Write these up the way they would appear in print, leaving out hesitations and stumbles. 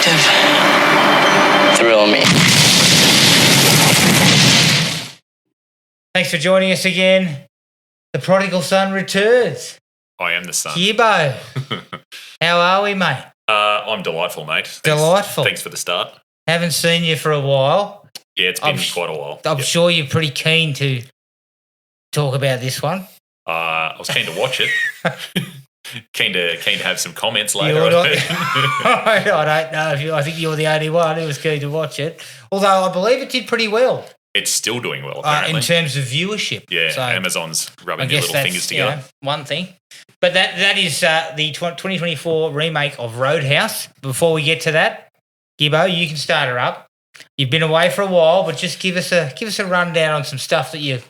detective. Thrill me. Thanks for joining us again. The prodigal son returns. I am the son. Gibbo. How are we, mate? I'm delightful, mate. Delightful. Thanks for the start. Haven't seen you for a while. Yeah, it's been quite a while. I'm sure you're pretty keen to talk about this one. I was keen to watch it. keen to have some comments later. I don't know if I think you're the only one who was keen to watch it. Although I believe it did pretty well. It's still doing well, apparently. In terms of viewership. Yeah, so Amazon's rubbing their little fingers together. One thing. But that is the 2024 remake of Roadhouse. Before we get to that, Gibbo, you can start her up. You've been away for a while, but just give us a rundown on some stuff that you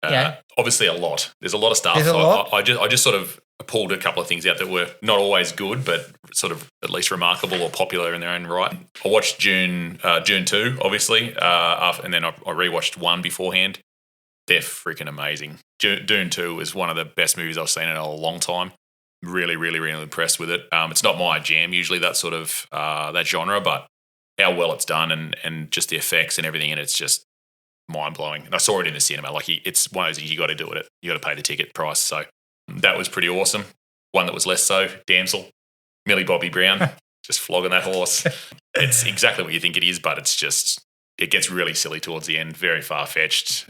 know. Obviously, a lot. There's a lot of stuff. There's a lot. I just sort of pulled a couple of things out that were not always good, but sort of at least remarkable or popular in their own right. I watched June 2, obviously, and then I rewatched 1 beforehand. They're freaking amazing. Dune 2 is one of the best movies I've seen in a long time. Really, really, really impressed with it. It's not my jam usually, that sort of that genre, but how well it's done and just the effects and everything, and it's just mind-blowing. And I saw it in the cinema. Like, it's one of those things you got to do it. You got to pay the ticket price. So that was pretty awesome. One that was less so, Damsel, Millie Bobby Brown, just flogging that horse. It's exactly what you think it is, but it's just, it gets really silly towards the end, very far-fetched,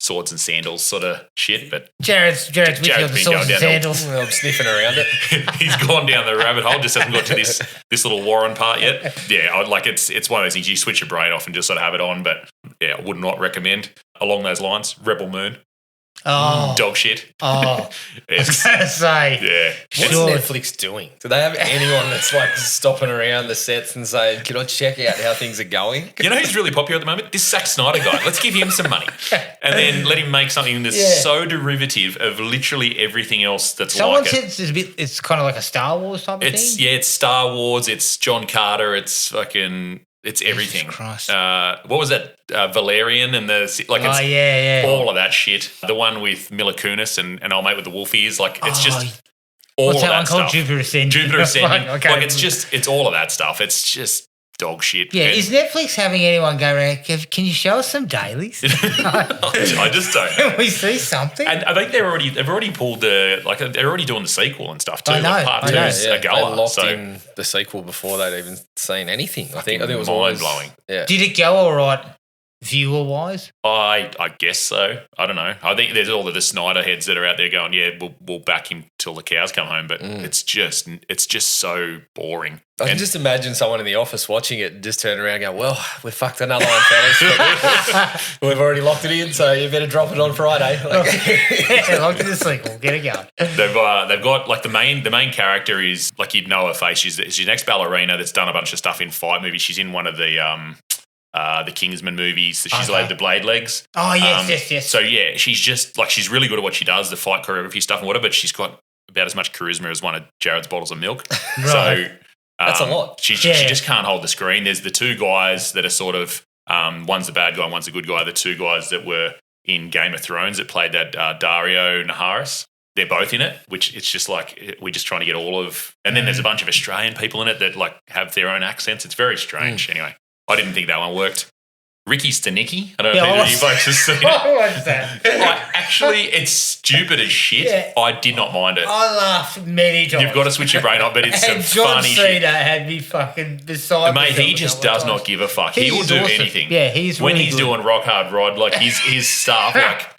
swords and sandals sort of shit. But Jared's with you on the swords and sandals. I'm sniffing around it. He's gone down the rabbit hole, just hasn't got to this little Warren part yet. Yeah, it's one of those things you switch your brain off and just sort of have it on, but yeah, I would not recommend. Along those lines, Rebel Moon. Oh. Dog shit. Oh. I was going to say. Yeah. What's Netflix doing? Do they have anyone that's like stopping around the sets and saying, can I check out how things are going? You know who's really popular at the moment? This Zack Snyder guy. Let's give him some money. And then let him make something that's so derivative of literally everything else that's Someone like it. said it's kind of like a Star Wars type of thing? Yeah, it's Star Wars. It's John Carter. It's fucking... It's everything. What was that? Valerian and it's all of that shit. The one with Mila Kunis and Old Mate with the Wolf Ears. Like, it's just all what's of that one stuff. called? Jupiter Ascending. Jupiter Ascending. Okay. Like, it's all of that stuff. It's just dog shit. Yeah, is Netflix having anyone go around, can you show us some dailies? I just don't know. Can we see something? And I think they've already pulled they're already doing the sequel and stuff too. I know, like part 2 is a goer. They locked in the sequel before they'd even seen anything. I think it was mind-blowing. Yeah. Did it go all right viewer-wise? I guess so. I don't know. I think there's all of the Snyder heads that are out there going, yeah, we'll back him till the cows come home, but it's just so boring. I can just imagine someone in the office watching it and just turn around and go, well, we fucked another one, fellas. We've already locked it in, so you better drop it on Friday. Locked in the sequel. Get it going. They've got, like, the main character is, like, you'd know her face. She's an ex-ballerina that's done a bunch of stuff in fight movies. She's in one of the Kingsman movies. So she's like the Blade Legs. Oh, yes. So, yeah, she's just, like, she's really good at what she does, the fight choreography stuff and whatever, but she's got about as much charisma as one of Jared's bottles of milk. Right. So that's a lot. She just can't hold the screen. There's the two guys that are sort of, one's the bad guy and one's the good guy. The two guys that were in Game of Thrones that played that Dario Naharis. They're both in it, which it's just like we're just trying to get all of... And then there's a bunch of Australian people in it that, like, have their own accents. It's very strange. Anyway, I didn't think that one worked. Ricky Stanicki. I don't know if you folks have seen it. I watched that. Actually, it's stupid as shit. Yeah. I did not mind it. I laughed many times. You've got to switch your brain on, but it's some and John funny Cena shit. had me fucking beside Mate, me. he just does not give a fuck. He will do awesome. anything. Yeah, he's when really he's good. doing Rock Hard Rod, like his stuff, like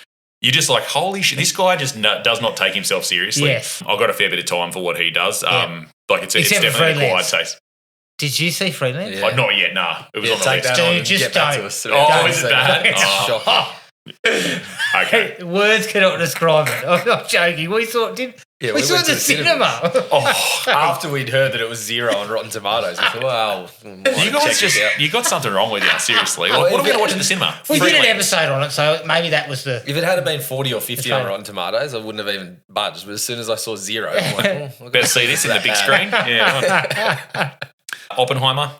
you're just like, holy shit, this guy just does not take himself seriously. Yes. I've got a fair bit of time for what he does. Yeah. Like it's definitely a quiet taste. Did you see Freelance? Yeah. Not yet, nah. It was on the take list. that on Dude, and just get back don't. to us. Oh, is it bad? It's Oh. shocking. Okay. Words cannot describe it. I'm not joking. We saw it. We we saw went it to at the the cinema. cinema. Oh, After we'd heard that it was 0 on Rotten Tomatoes, I thought, well, you guys you got something wrong with you, seriously. Like, what are we going to watch in the cinema? We did an Freelance. episode on it, so maybe that was the... If it had been 40 or 50 on fine. Rotten Tomatoes, I wouldn't have even budged. But as soon as I saw 0, I'm like, Better see this in the big screen. Yeah. Oppenheimer.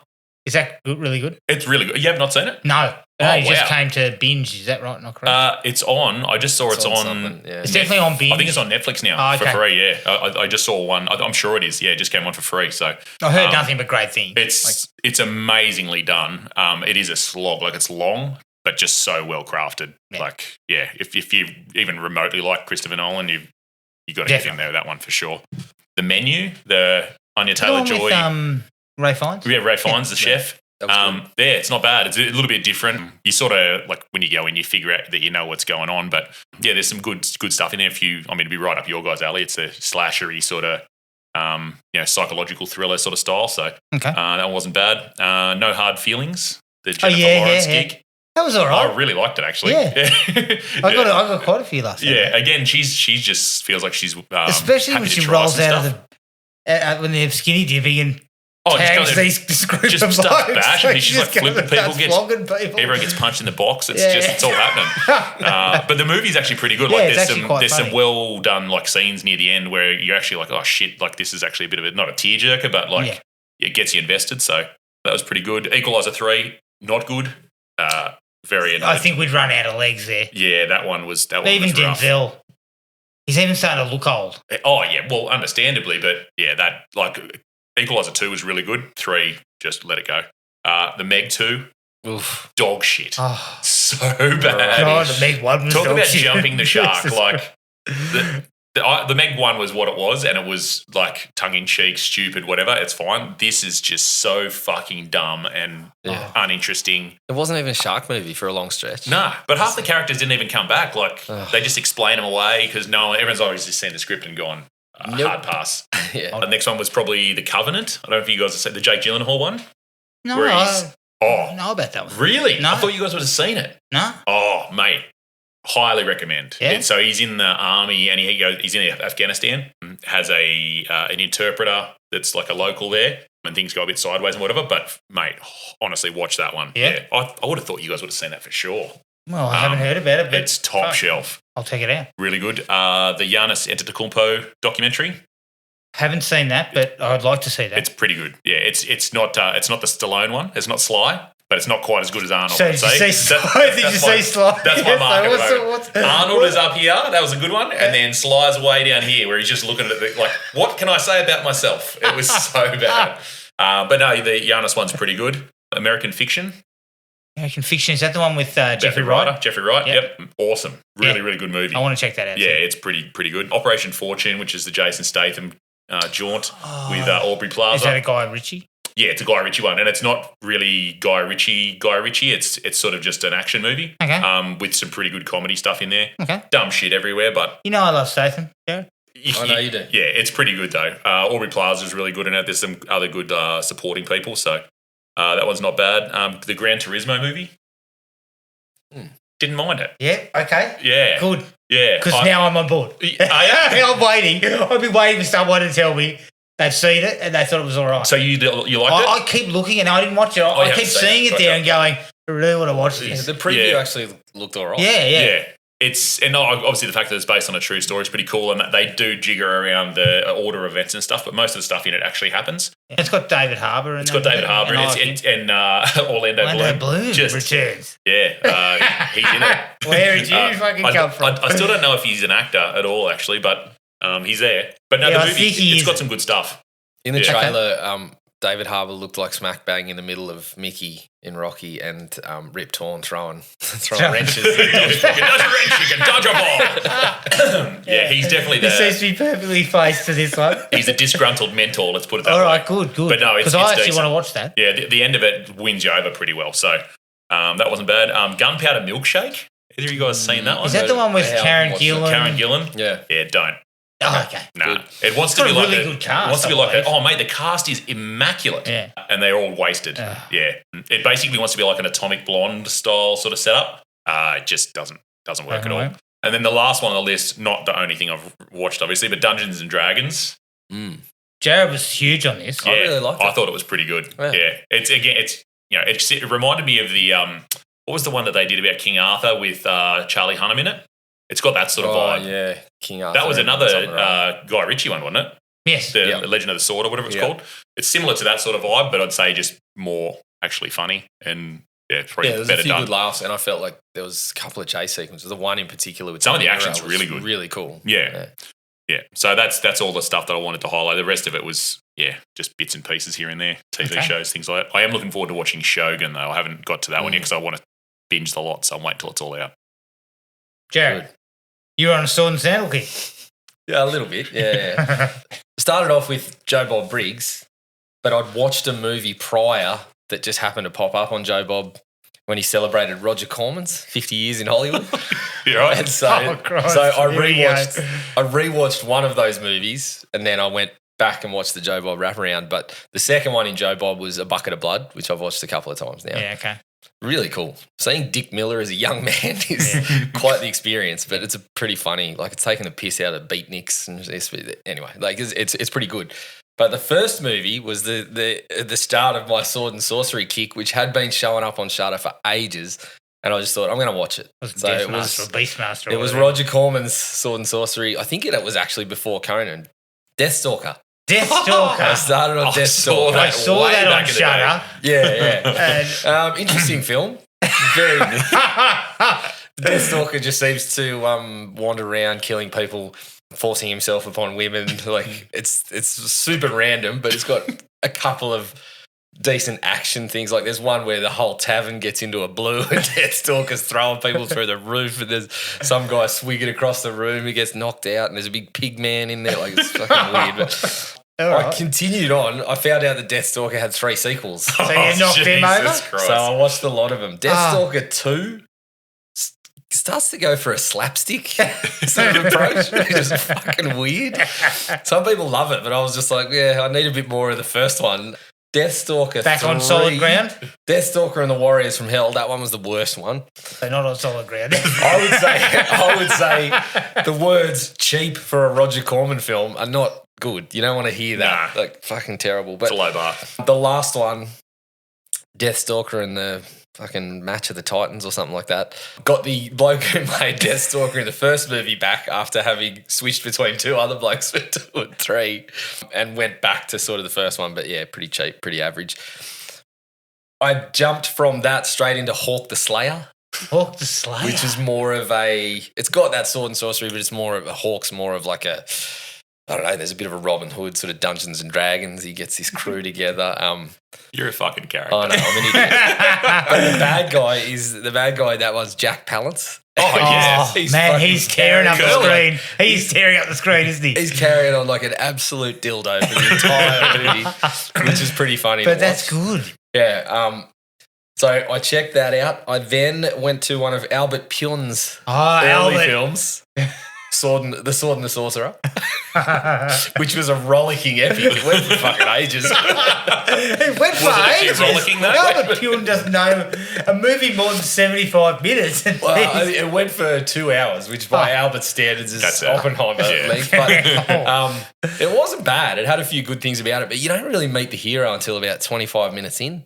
Is that good, really good? It's really good. You have not seen it? No. Oh, You just wow. came to binge. Is that right? Not correct? It's on. I just saw it's on. something, yeah. It's definitely on binge. I think it's on Netflix now Oh, for okay. free. Yeah, I just saw one. I'm sure it is. Yeah, it just came on for free. So I heard nothing but great things. it's amazingly done. It is a slog. Like it's long, but just so well crafted. Yeah. Like if you even remotely like Christopher Nolan, you got to get in there with that one for sure. The Menu, the Anya Taylor-Joy. With, Ray Fiennes? Yeah, Ray Fiennes, the chef. That was good. Yeah, it's not bad. It's a little bit different. You sort of like when you go in, you figure out that you know what's going on. But yeah, there's some good stuff in there. It'd be right up your guys' alley. It's a slashery sort of, psychological thriller sort of style. So Okay. that one wasn't bad. No Hard Feelings, the Oh, Jennifer yeah, Lawrence yeah. gig. That was all I right. really liked it actually. Yeah. I got quite a few last night. Yeah, again, she just feels like she's Especially happy when to she try rolls some out stuff. of the when they're skinny dipping and just tags go there, this group just of starts blokes. bashing people. She's like Just goes flipping and people, starts flogging people. everyone gets punched in the box. It's Yeah. it's all happening. But the movie's actually pretty good. Yeah, Like it's actually quite there's some funny. well done like scenes near the end where you're actually like, oh shit, like this is actually a bit of not a tearjerker, but like Yeah. it gets you invested. So that was pretty good. Equalizer 3, not good. Very. I think we'd run out of legs there. Yeah, that one was But even was rough. Denzel, he's even starting to look old. Oh yeah, well, understandably, but yeah, that like Equalizer 2 was really good. 3, just let it go. The Meg 2, Oof. dog shit. Oh, So bad. God, the Meg 1 was Talk dog about shit. jumping the shark. Jesus Like the Meg 1 was what it was, and it was like tongue in cheek, stupid, whatever. It's fine. This is just so fucking dumb and Yeah. uninteresting. It wasn't even a shark movie for a long stretch. Nah, but half the characters didn't even come back. Like Ugh. they just explain them away because everyone's always just seen the script and gone Nope. hard pass. Yeah. The next one was probably The Covenant. I don't know if you guys have seen the Jake Gyllenhaal one. No, Where I he's- don't know about that one. Really? No. I thought you guys would have seen it. No? Oh, mate. Highly recommend. Yeah? So he's in the army and he's in Afghanistan, has an interpreter that's like a local there, and things go a bit sideways and whatever. But, mate, honestly, watch that one. Yeah? I would have thought you guys would have seen that for sure. Well, I haven't heard about it, but It's top fuck, shelf. I'll check it out. Really good. The Giannis Antetokounmpo documentary. Haven't seen that, but I'd like to see that. It's pretty good. Yeah, it's not the Stallone one. It's not Sly, but it's not quite as good as Arnold. So did you say Sly? Did you say Sly? That's my Yeah, mark. so at the what's- moment. Arnold is up here. That was a good one, and then Sly's way down here, where he's just looking at it like, what can I say about myself? It was so bad. But no, the Giannis one's pretty good. American Fiction. American Fiction, is that the one with Jeffrey Wright? Jeffrey Wright. Yep. Yep. Awesome. Really, Yeah. really good movie. I want to check that out. Yeah, it's pretty good. Operation Fortune, which is the Jason Statham jaunt with Aubrey Plaza. Is that a Guy Ritchie? Yeah, it's a Guy Ritchie one, and it's not really Guy Ritchie. It's sort of just an action movie. Okay. With some pretty good comedy stuff in there. Okay. Dumb shit everywhere, but You know I love Statham. Yeah. I know you do. Yeah, it's pretty good though. Aubrey Plaza is really good in it. There's some other good supporting people, so that one's not bad. The Gran Turismo movie, didn't mind it. Yeah. Okay. Yeah, Good. yeah. Because now I'm on board. I'm waiting. I've been waiting for someone to tell me they've seen it and they thought it was all right. So you liked it? I keep looking and I didn't watch it. I you keep haven't seen seeing it. it there and going, I really want to watch Yeah, this. the preview Yeah. actually looked all right. Yeah. Yeah. Obviously the fact that it's based on a true story is pretty cool, and that they do jigger around the order of events and stuff, but most of the stuff in it actually happens. It's got David Harbour in It's got David Harbour and Orlando Orlando Bloom. Bloom Just- returns. Yeah, he's in it. Where did you fucking come from? I still don't know if he's an actor at all, actually, but he's there. But no, Yeah, the I movie, think he it's is. got some good stuff. In the Yeah. trailer, David Harbour looked like smack bang in the middle of Mickey in Rocky and Rip Torn throwing wrenches. You can dodge a wrench, you can dodge a ball. Yeah, he's definitely This seems the to be perfectly faced to this one. he's a disgruntled mentor. Let's put it that All way. right, good. But no, it's Because I actually decent. want to watch that. Yeah, the end of it wins you over pretty well. So that wasn't bad. Gunpowder Milkshake. Either of you guys seen that one? Is that the one with Yeah, Karen watched it. Gillan? Karen Gillan? Yeah. Yeah, don't. Oh, okay. Nah, Good. it wants It's to got be a like really a, good cast, It wants to be I like a, believe. oh mate, the cast is immaculate, Yeah. and they're all wasted. Yeah, it basically wants to be like an Atomic Blonde style sort of setup. It just doesn't work at all. Right. And then the last one on the list, not the only thing I've watched, obviously, but Dungeons and Dragons. Jared was huge on this. Yeah, really liked it. I thought it was pretty good. Yeah. Yeah, it reminded me of the what was the one that they did about King Arthur with Charlie Hunnam in it? It's got that sort of Oh, vibe. yeah. King Arthur. That was and another something, right? Guy Ritchie one, wasn't it? Yes. The Yeah. Legend of the Sword or whatever it's Yeah. called. It's similar to that sort of vibe, but I'd say just more actually funny, and it's probably there's better a few done. good laughs, and I felt like there was a couple of chase sequences. The one in particular with Some of the Niro action's was really good. really cool. Yeah. So that's all the stuff that I wanted to highlight. The rest of it was just bits and pieces here and there, TV shows, things like that. I am looking forward to watching Shogun though. I haven't got to that one yet because I want to binge the lot, so I'm waiting till it's all out. Jared, you were on a sword and sandal kick. Yeah, a little bit. Yeah. Started off with Joe Bob Briggs, but I'd watched a movie prior that just happened to pop up on Joe Bob when he celebrated Roger Corman's 50 years in Hollywood. You're right. And so, Christ, so I here we rewatched one of those movies, and then I went back and watched the Joe Bob wraparound. But the second one in Joe Bob was A Bucket of Blood, which I've watched a couple of times now. Yeah, okay. Really cool. Seeing Dick Miller as a young man is quite the experience, but it's a pretty funny. Like, it's taking the piss out of beatniks and anyway, like it's pretty good. But the first movie was the start of my sword and sorcery kick, which had been showing up on Shudder for ages, and I just thought I'm going to watch it. Beastmaster. It was Roger Corman's Sword and Sorcery. I think it was actually before Conan. Deathstalker. Deathstalker. I started on Deathstalker. I saw that on Shudder. Yeah. Interesting film. Very. Deathstalker just seems to wander around killing people, forcing himself upon women. Like it's super random, but it's got a couple of decent action things. Like there's one where the whole tavern gets into a blue and Deathstalker's throwing people through the roof, and there's some guy swigging across the room who gets knocked out, and there's a big pig man in there. Like it's fucking weird. But I continued on. I found out that Deathstalker had 3 sequels. So you knocked him over? Christ. So I watched a lot of them. Deathstalker 2 starts to go for a slapstick sort of approach. It's just fucking weird. Some people love it, but I was just like, I need a bit more of the first one. Deathstalker Back 3, on solid ground? Deathstalker and the Warriors from Hell, that one was the worst one. They're not on solid ground. I would say the words cheap for a Roger Corman film are not good. You don't want to hear that. Nah. Like fucking terrible. But It's a low bar. the last one, Deathstalker and the fucking Match of the Titans or something like that, got the bloke who made Deathstalker in the first movie back after having switched between 2 other blokes for 2 and 3, and went back to sort of the first one, but pretty cheap, pretty average. I jumped from that straight into Hawk the Slayer. Hawk the Slayer. Which is more of it's got that sword and sorcery, but it's more of Hawk's more of like I don't know, there's a bit of a Robin Hood sort of Dungeons and Dragons. He gets his crew together. You're a fucking character. I know, I'm an idiot. But the bad guy, that was Jack Palance. Oh, yeah. He's tearing up the screen. He's tearing up the screen, isn't he? He's carrying on like an absolute dildo for the entire movie, which is pretty funny. But that's good. Yeah. So I checked that out. I then went to one of Albert Pyun's early films, The Sword and the Sorcerer, which was a rollicking epic. It went for fucking ages. It went for Was it ages. rollicking though? Albert Pyun doesn't know a movie more than 75 minutes. Well, it went for 2 hours, which by Albert's standards is Oppenheimer at least. But it wasn't bad. It had a few good things about it, but you don't really meet the hero until about 25 minutes in.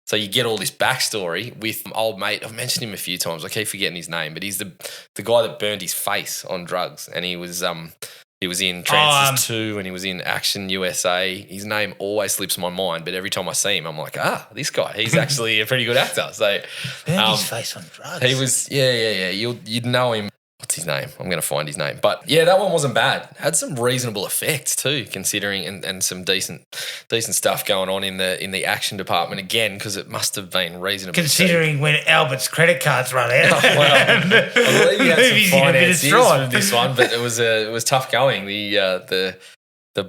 So you get all this backstory with old mate. I've mentioned him a few times. I keep forgetting his name, but he's the guy that burned his face on drugs, and he was in Transformers 2, and he was in Action USA. His name always slips my mind, but every time I see him, I'm like, this guy. He's actually a pretty good actor. So burned his face on drugs. he was, yeah. You'd know him. What's his name? I'm going to find his name. But yeah, that one wasn't bad. Had some reasonable effects too, considering, and some decent stuff going on in the action department again, because it must have been reasonable. Considering when Albert's credit cards run out. I believe he had Movie's some in a bit of finances strife. for this one, but it was tough going. The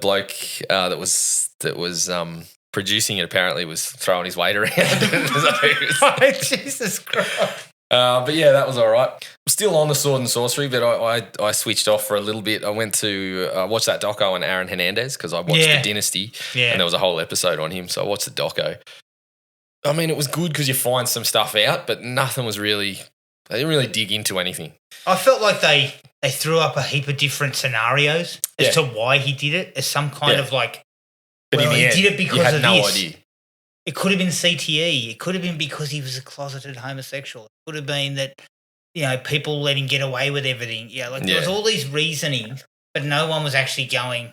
bloke that was producing it apparently was throwing his weight around. Jesus Christ. But yeah, that was all right. I'm still on the Sword and Sorcery, but I switched off for a little bit. I went to watch that doco on Aaron Hernandez because I watched The Dynasty, and there was a whole episode on him, so I watched the doco. I mean, it was good because you find some stuff out, but nothing was really. They didn't really dig into anything. I felt like they threw up a heap of different scenarios as to why he did it, as some kind of like, but in the end, he did it because you had of no this. idea. It could have been CTE. It could have been because he was a closeted homosexual. It could have been that, people let him get away with everything. Yeah, there was all these reasoning, but no one was actually going,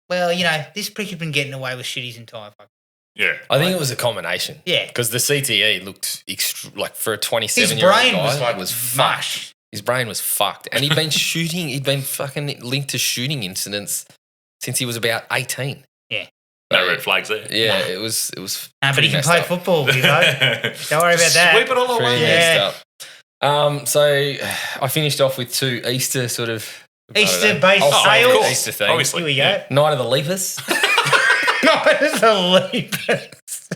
well, this prick had been getting away with shit his entire fucking. Yeah. I think it was a combination. Yeah. Because the CTE looked like for a His 27-year-old brain guy, was like fucked. His brain was fucked. And he'd been shooting, he'd been fucking linked to shooting incidents since he was about 18. Yeah. No red flags there. Yeah, it was Nah, but he can play football, you know. Don't worry about that. Sweep it all away. Yeah. So I finished off with 2 Easter sort of Easter-based sales. Easter thing. Obviously. Here we go. Night of the Leapers. Night of the Leapers.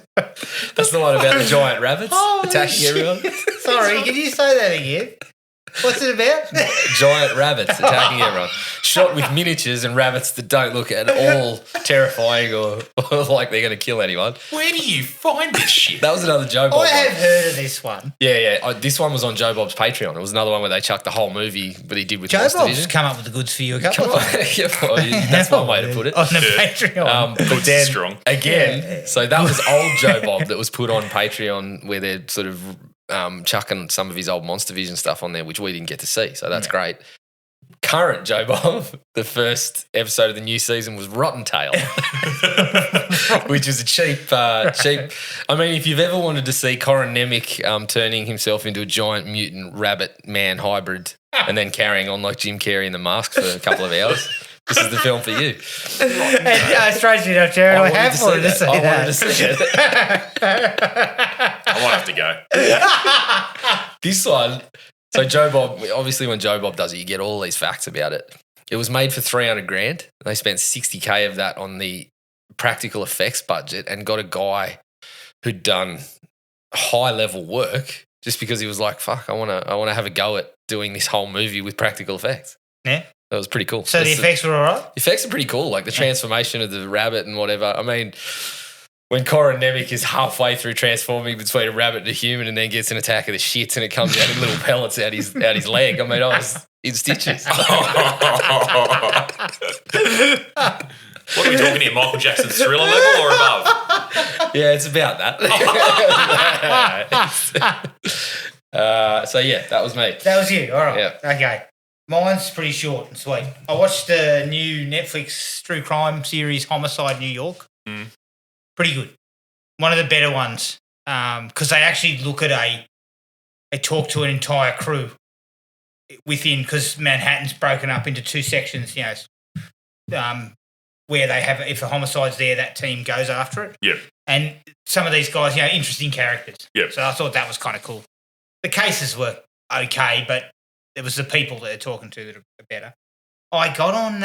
That's the one about the giant rabbits attacking everyone. Sorry, can you say that again? What's it about? Giant rabbits attacking everyone. Shot with miniatures and rabbits that don't look at all terrifying or like they're going to kill anyone. Where do you find this shit? That was another Joe Bob I one. have heard of this one. Yeah. This one was on Joe Bob's Patreon. It was another one where they chucked the whole movie, but he did with Joe Monster Bob's Vision. come up with the goods for you a couple Come of on. times. Yeah, well, that's one way to put it. On the Patreon. But then, strong. again, so that was old Joe Bob that was put on Patreon where they're sort of chucking some of his old Monster Vision stuff on there, which we didn't get to see. So that's great. Current Joe Bob, the first episode of the new season was Rotten Tail, which is a cheap. I mean, if you've ever wanted to see Conor McGregor turning himself into a giant mutant rabbit man hybrid and then carrying on like Jim Carrey in The Mask for a couple of hours, this is the film for you. And strangely enough, Jared, I have wanted to see that. I wanted to see it. I might have to go. This one, so Joe Bob, obviously when Joe Bob does it, you get all these facts about it. It was made for $300,000. They spent $60,000 of that on the practical effects budget and got a guy who'd done high level work just because he was like, fuck, I want to have a go at doing this whole movie with practical effects. Yeah. That was pretty cool. So the effects were all right? The effects are pretty cool, like the transformation of the rabbit and whatever. I mean, when Conor McGregor is halfway through transforming between a rabbit and a human and then gets an attack of the shits and it comes out in little pellets out his leg, I mean, I was in stitches. What are we talking here? Michael Jackson Thriller level or above? Yeah, it's about that. So, yeah, that was me. That was you. All right. Yeah. Okay. Mine's pretty short and sweet. I watched the new Netflix true crime series, Homicide New York. Mm. Pretty good. One of the better ones because they actually look at they talk to an entire crew within, because Manhattan's broken up into 2 sections, you know, where they have, if a homicide's there, that team goes after it. Yeah. And some of these guys, you know, interesting characters. Yeah. So I thought that was kind of cool. The cases were okay, but it was the people that they're talking to that are better. I got on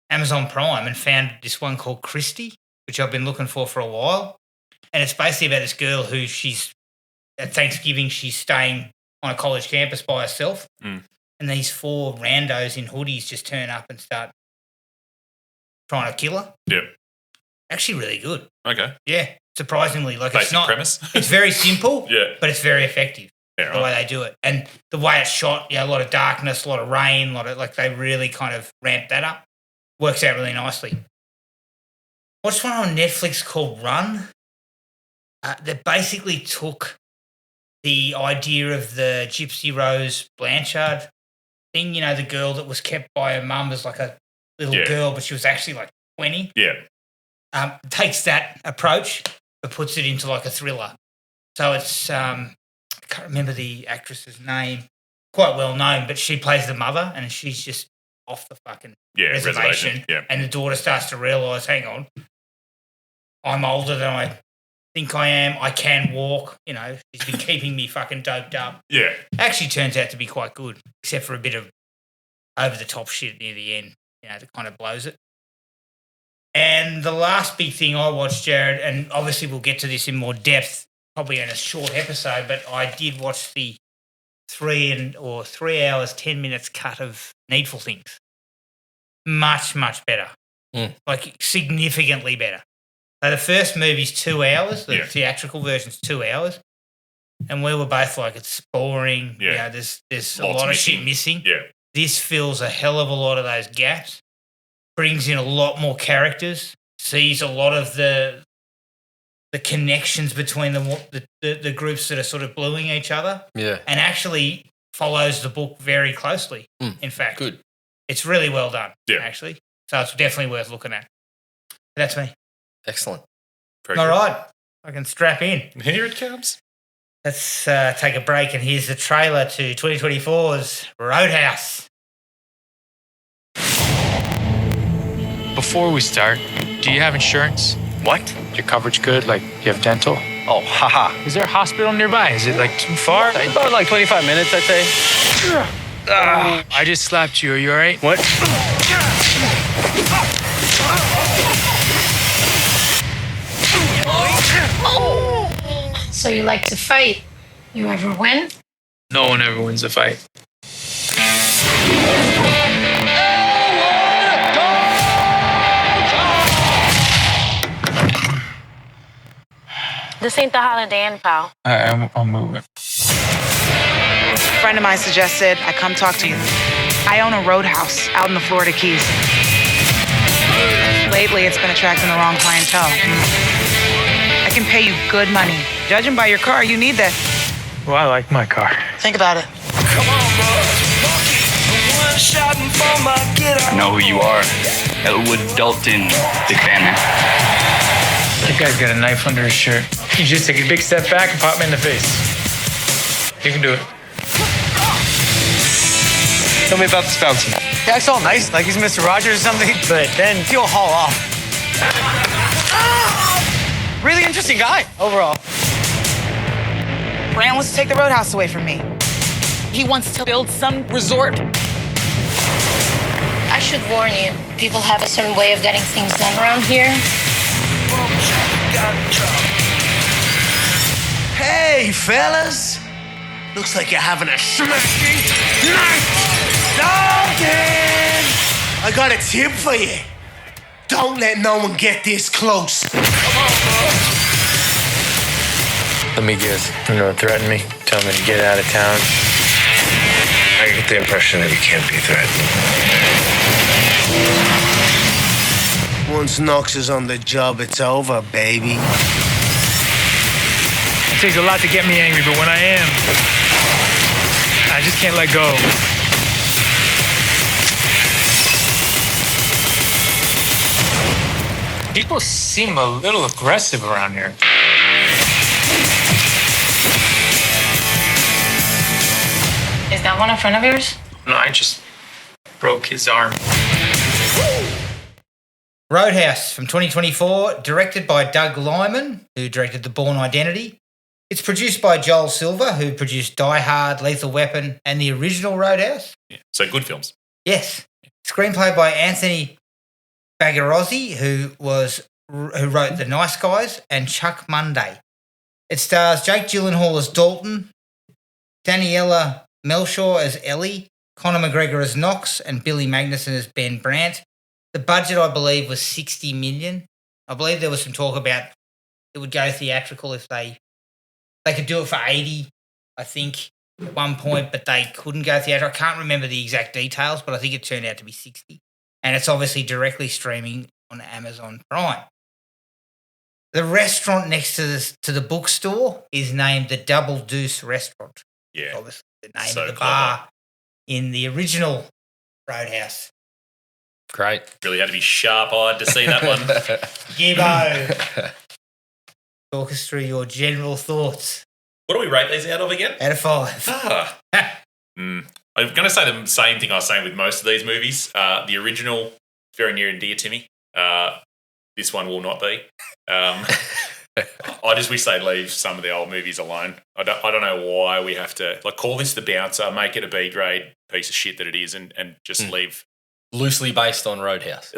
Amazon Prime and found this one called Christie, which I've been looking for a while. And it's basically about this girl who at Thanksgiving, she's staying on a college campus by herself. Mm. And these 4 randos in hoodies just turn up and start trying to kill her. Yeah. Actually really good. Okay. Yeah. Surprisingly. Like, Basic it's not premise. It's very simple, Yeah. but it's very effective. Yeah, The way they do it. And the way it's shot, you know, a lot of darkness, a lot of rain, they really kind of ramp that up. Works out really nicely. Watched one on Netflix called Run. That basically took the idea of the Gypsy Rose Blanchard thing, you know, the girl that was kept by her mum as like a little girl, but she was actually like 20. Yeah. Takes that approach, but puts it into like a thriller. So it's, I can't remember the actress's name, quite well known, but she plays the mother and she's just off the fucking reservation. Yeah. And the daughter starts to realise, hang on, I'm older than I think I am. I can walk. You know, she's been keeping me fucking doped up. Yeah. Actually turns out to be quite good, except for a bit of over-the-top shit near the end, you know, that kind of blows it. And the last big thing I watched, Jared, and obviously we'll get to this in more depth, probably in a short episode, but I did watch the 3 hours, 10 minutes cut of Needful Things. Much, much better. Like, significantly better. So the first movie's 2 hours. The theatrical version's 2 hours. And we were both like, it's boring. Yeah. You know, there's a lot of shit missing. Yeah. This fills a hell of a lot of those gaps. Brings in a lot more characters. Sees a lot of the connections between the groups that are sort of bluing each other. Yeah. And actually follows the book very closely, in fact. Good. It's really well done, Yeah. actually. So it's definitely worth looking at. That's me. Excellent. Very All good. right. I can strap in. Here it comes. Let's take a break, and here's the trailer to 2024's Roadhouse. Before we start, do you have insurance? What? Is your coverage good? Like, do you have dental? Oh, haha. Is there a hospital nearby? Is it like too far? About like 25 minutes, I'd say. I just slapped you. Are you all right? What? So you like to fight? You ever win? No one ever wins a fight. This ain't the Holiday Inn, pal. I'm moving. A friend of mine suggested I come talk to you. I own a roadhouse out in the Florida Keys. Lately, it's been attracting the wrong clientele. I can pay you good money. Judging by your car, you need this. Well, I like my car. Think about it. I know who you are. Elwood Dalton. Big fan, man. That guy's got a knife under his shirt. You just take a big step back and pop me in the face. You can do it. Tell me about this bouncer. Yeah, it's all nice, like he's Mr. Rogers or something, but then he'll haul off. Really interesting guy, overall. Rand wants to take the roadhouse away from me. He wants to build some resort. I should warn you, people have a certain way of getting things done around here. Hey, fellas. Looks like you're having a smashing night. Dalton! I got a tip for you. Don't let no one get this close. Let me guess. You're gonna threaten me? Tell me to get out of town? I get the impression that you can't be threatened. Once Knox is on the job, it's over, baby. It takes a lot to get me angry, but when I am, I just can't let go. People seem a little aggressive around here. Is that one a friend of yours? No, I just broke his arm. Roadhouse from 2024, directed by Doug Liman, who directed The Bourne Identity. It's produced by Joel Silver, who produced Die Hard, Lethal Weapon, and the original Roadhouse. Yeah. So good films. Yes. Screenplay by Anthony Bagarozzi, who wrote The Nice Guys, and Chuck Monday. It stars Jake Gyllenhaal as Dalton, Daniela Melchior as Ellie, Conor McGregor as Knox, and Billy Magnuson as Ben Brandt. The budget, I believe, was $60 million. I believe there was some talk about it would go theatrical if they could do it for 80, I think, at one point, but they couldn't go theatrical. I can't remember the exact details, but I think it turned out to be 60. And it's obviously directly streaming on Amazon Prime. The restaurant next to the bookstore is named the Double Deuce Restaurant. Yeah. Obviously the name So of the clever. bar in the original Roadhouse. Great. Really had to be sharp-eyed to see that one. Gibbo, talk us through your general thoughts. What do we rate these out of again? Out of 5. I'm going to say the same thing I was saying with most of these movies. The original is very near and dear to me. This one will not be. I just wish they'd leave some of the old movies alone. I don't know why we have to call this The Bouncer, make it a B grade piece of shit that it is, and just leave. Loosely based on Roadhouse.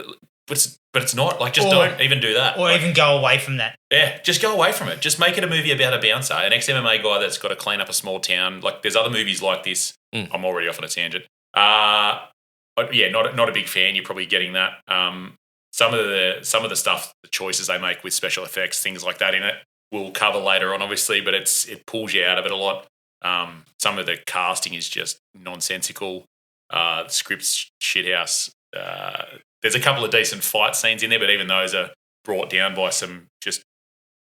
But it's not. Don't even do that. Or even go away from that. Yeah, just go away from it. Just make it a movie about a bouncer, an ex-MMA guy that's got to clean up a small town. There's other movies like this. I'm already off on a tangent. Not a big fan. You're probably getting that. Some of the stuff, the choices they make with special effects, things like that in it, we'll cover later on, obviously. But it pulls you out of it a lot. Some of the casting is just nonsensical. The script's shithouse. There's a couple of decent fight scenes in there, but even those are brought down by some just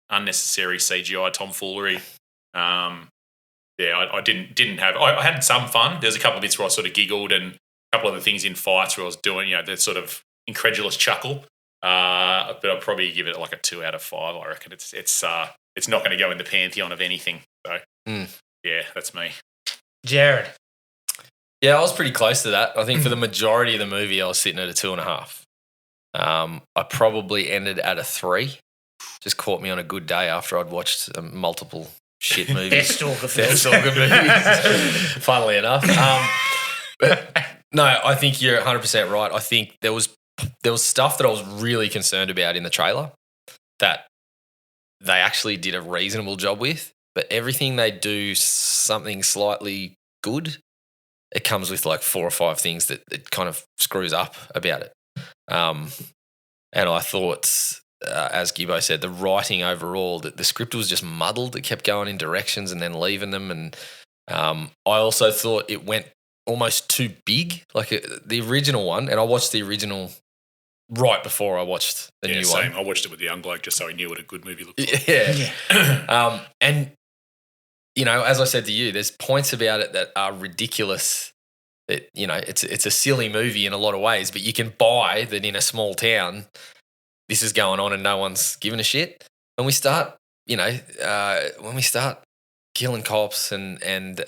unnecessary CGI tomfoolery. I didn't have. I had some fun. There's a couple of bits where I sort of giggled, and a couple of the things in fights where I was doing, the sort of incredulous chuckle. But I'll probably give it like a 2 out of 5. I reckon it's not going to go in the pantheon of anything. So yeah, that's me. Jared. Yeah, I was pretty close to that. I think for the majority of the movie, I was sitting at a 2.5. I probably ended at a 3. Just caught me on a good day after I'd watched multiple shit movies. Deathstalker movies. Funnily enough. But no, I think you're 100% right. I think there was stuff that I was really concerned about in the trailer that they actually did a reasonable job with, but everything they do something slightly good, it comes with like 4 or 5 things that it kind of screws up about it. And I thought, as Gibbo said, the writing overall, the script was just muddled. It kept going in directions and then leaving them. And I also thought it went almost too big, like the original one. And I watched the original right before I watched the new same. one. I watched it with the young bloke just so he knew what a good movie looked like. Yeah. And, you know, as I said to you, there's points about it that are ridiculous. That, you know, it's a silly movie in a lot of ways, but you can buy that in a small town, this is going on and no one's giving a shit. When we start, you know, when we start killing cops and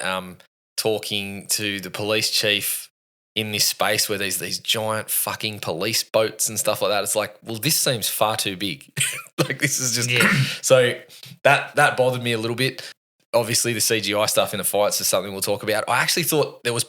talking to the police chief in this space where there's these giant fucking police boats and stuff like that, it's like, well, this seems far too big. Like this is just so that bothered me a little bit. Obviously, the CGI stuff in the fights is something we'll talk about. I actually thought there was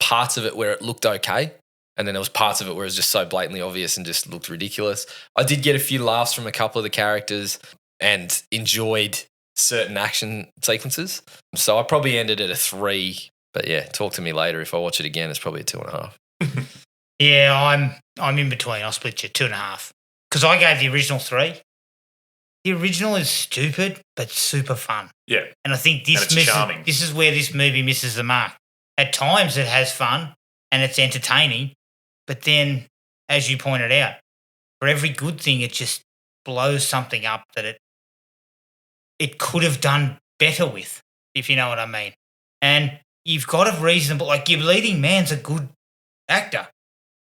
parts of it where it looked okay, and then there was parts of it where it was just so blatantly obvious and just looked ridiculous. I did get a few laughs from a couple of the characters and enjoyed certain action sequences. So I probably ended at a 3. But yeah, talk to me later. If I watch it again, it's probably a 2.5. Yeah, I'm in between. I'll split you 2.5 because I gave the original 3. The original is stupid but super fun. Yeah, and I think it's charming. This is where this movie misses the mark. At times, it has fun and it's entertaining, but then, as you pointed out, for every good thing, it just blows something up that it could have done better with, if you know what I mean. And you've got a reasonable, like your leading man's a good actor.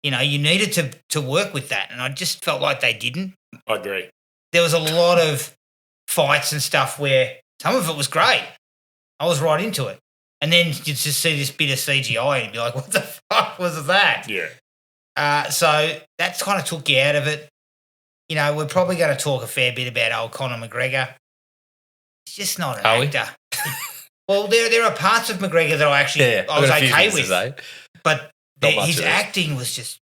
You know, you needed to work with that, and I just felt like they didn't. I agree. There was a lot of fights and stuff where some of it was great. I was right into it. And then you just see this bit of CGI and be like, what the fuck was that? Yeah. So that's kind of took you out of it. You know, we're probably going to talk a fair bit about old Conor McGregor. He's just not an actor. Well, there are parts of McGregor that I was okay with. But his acting was just,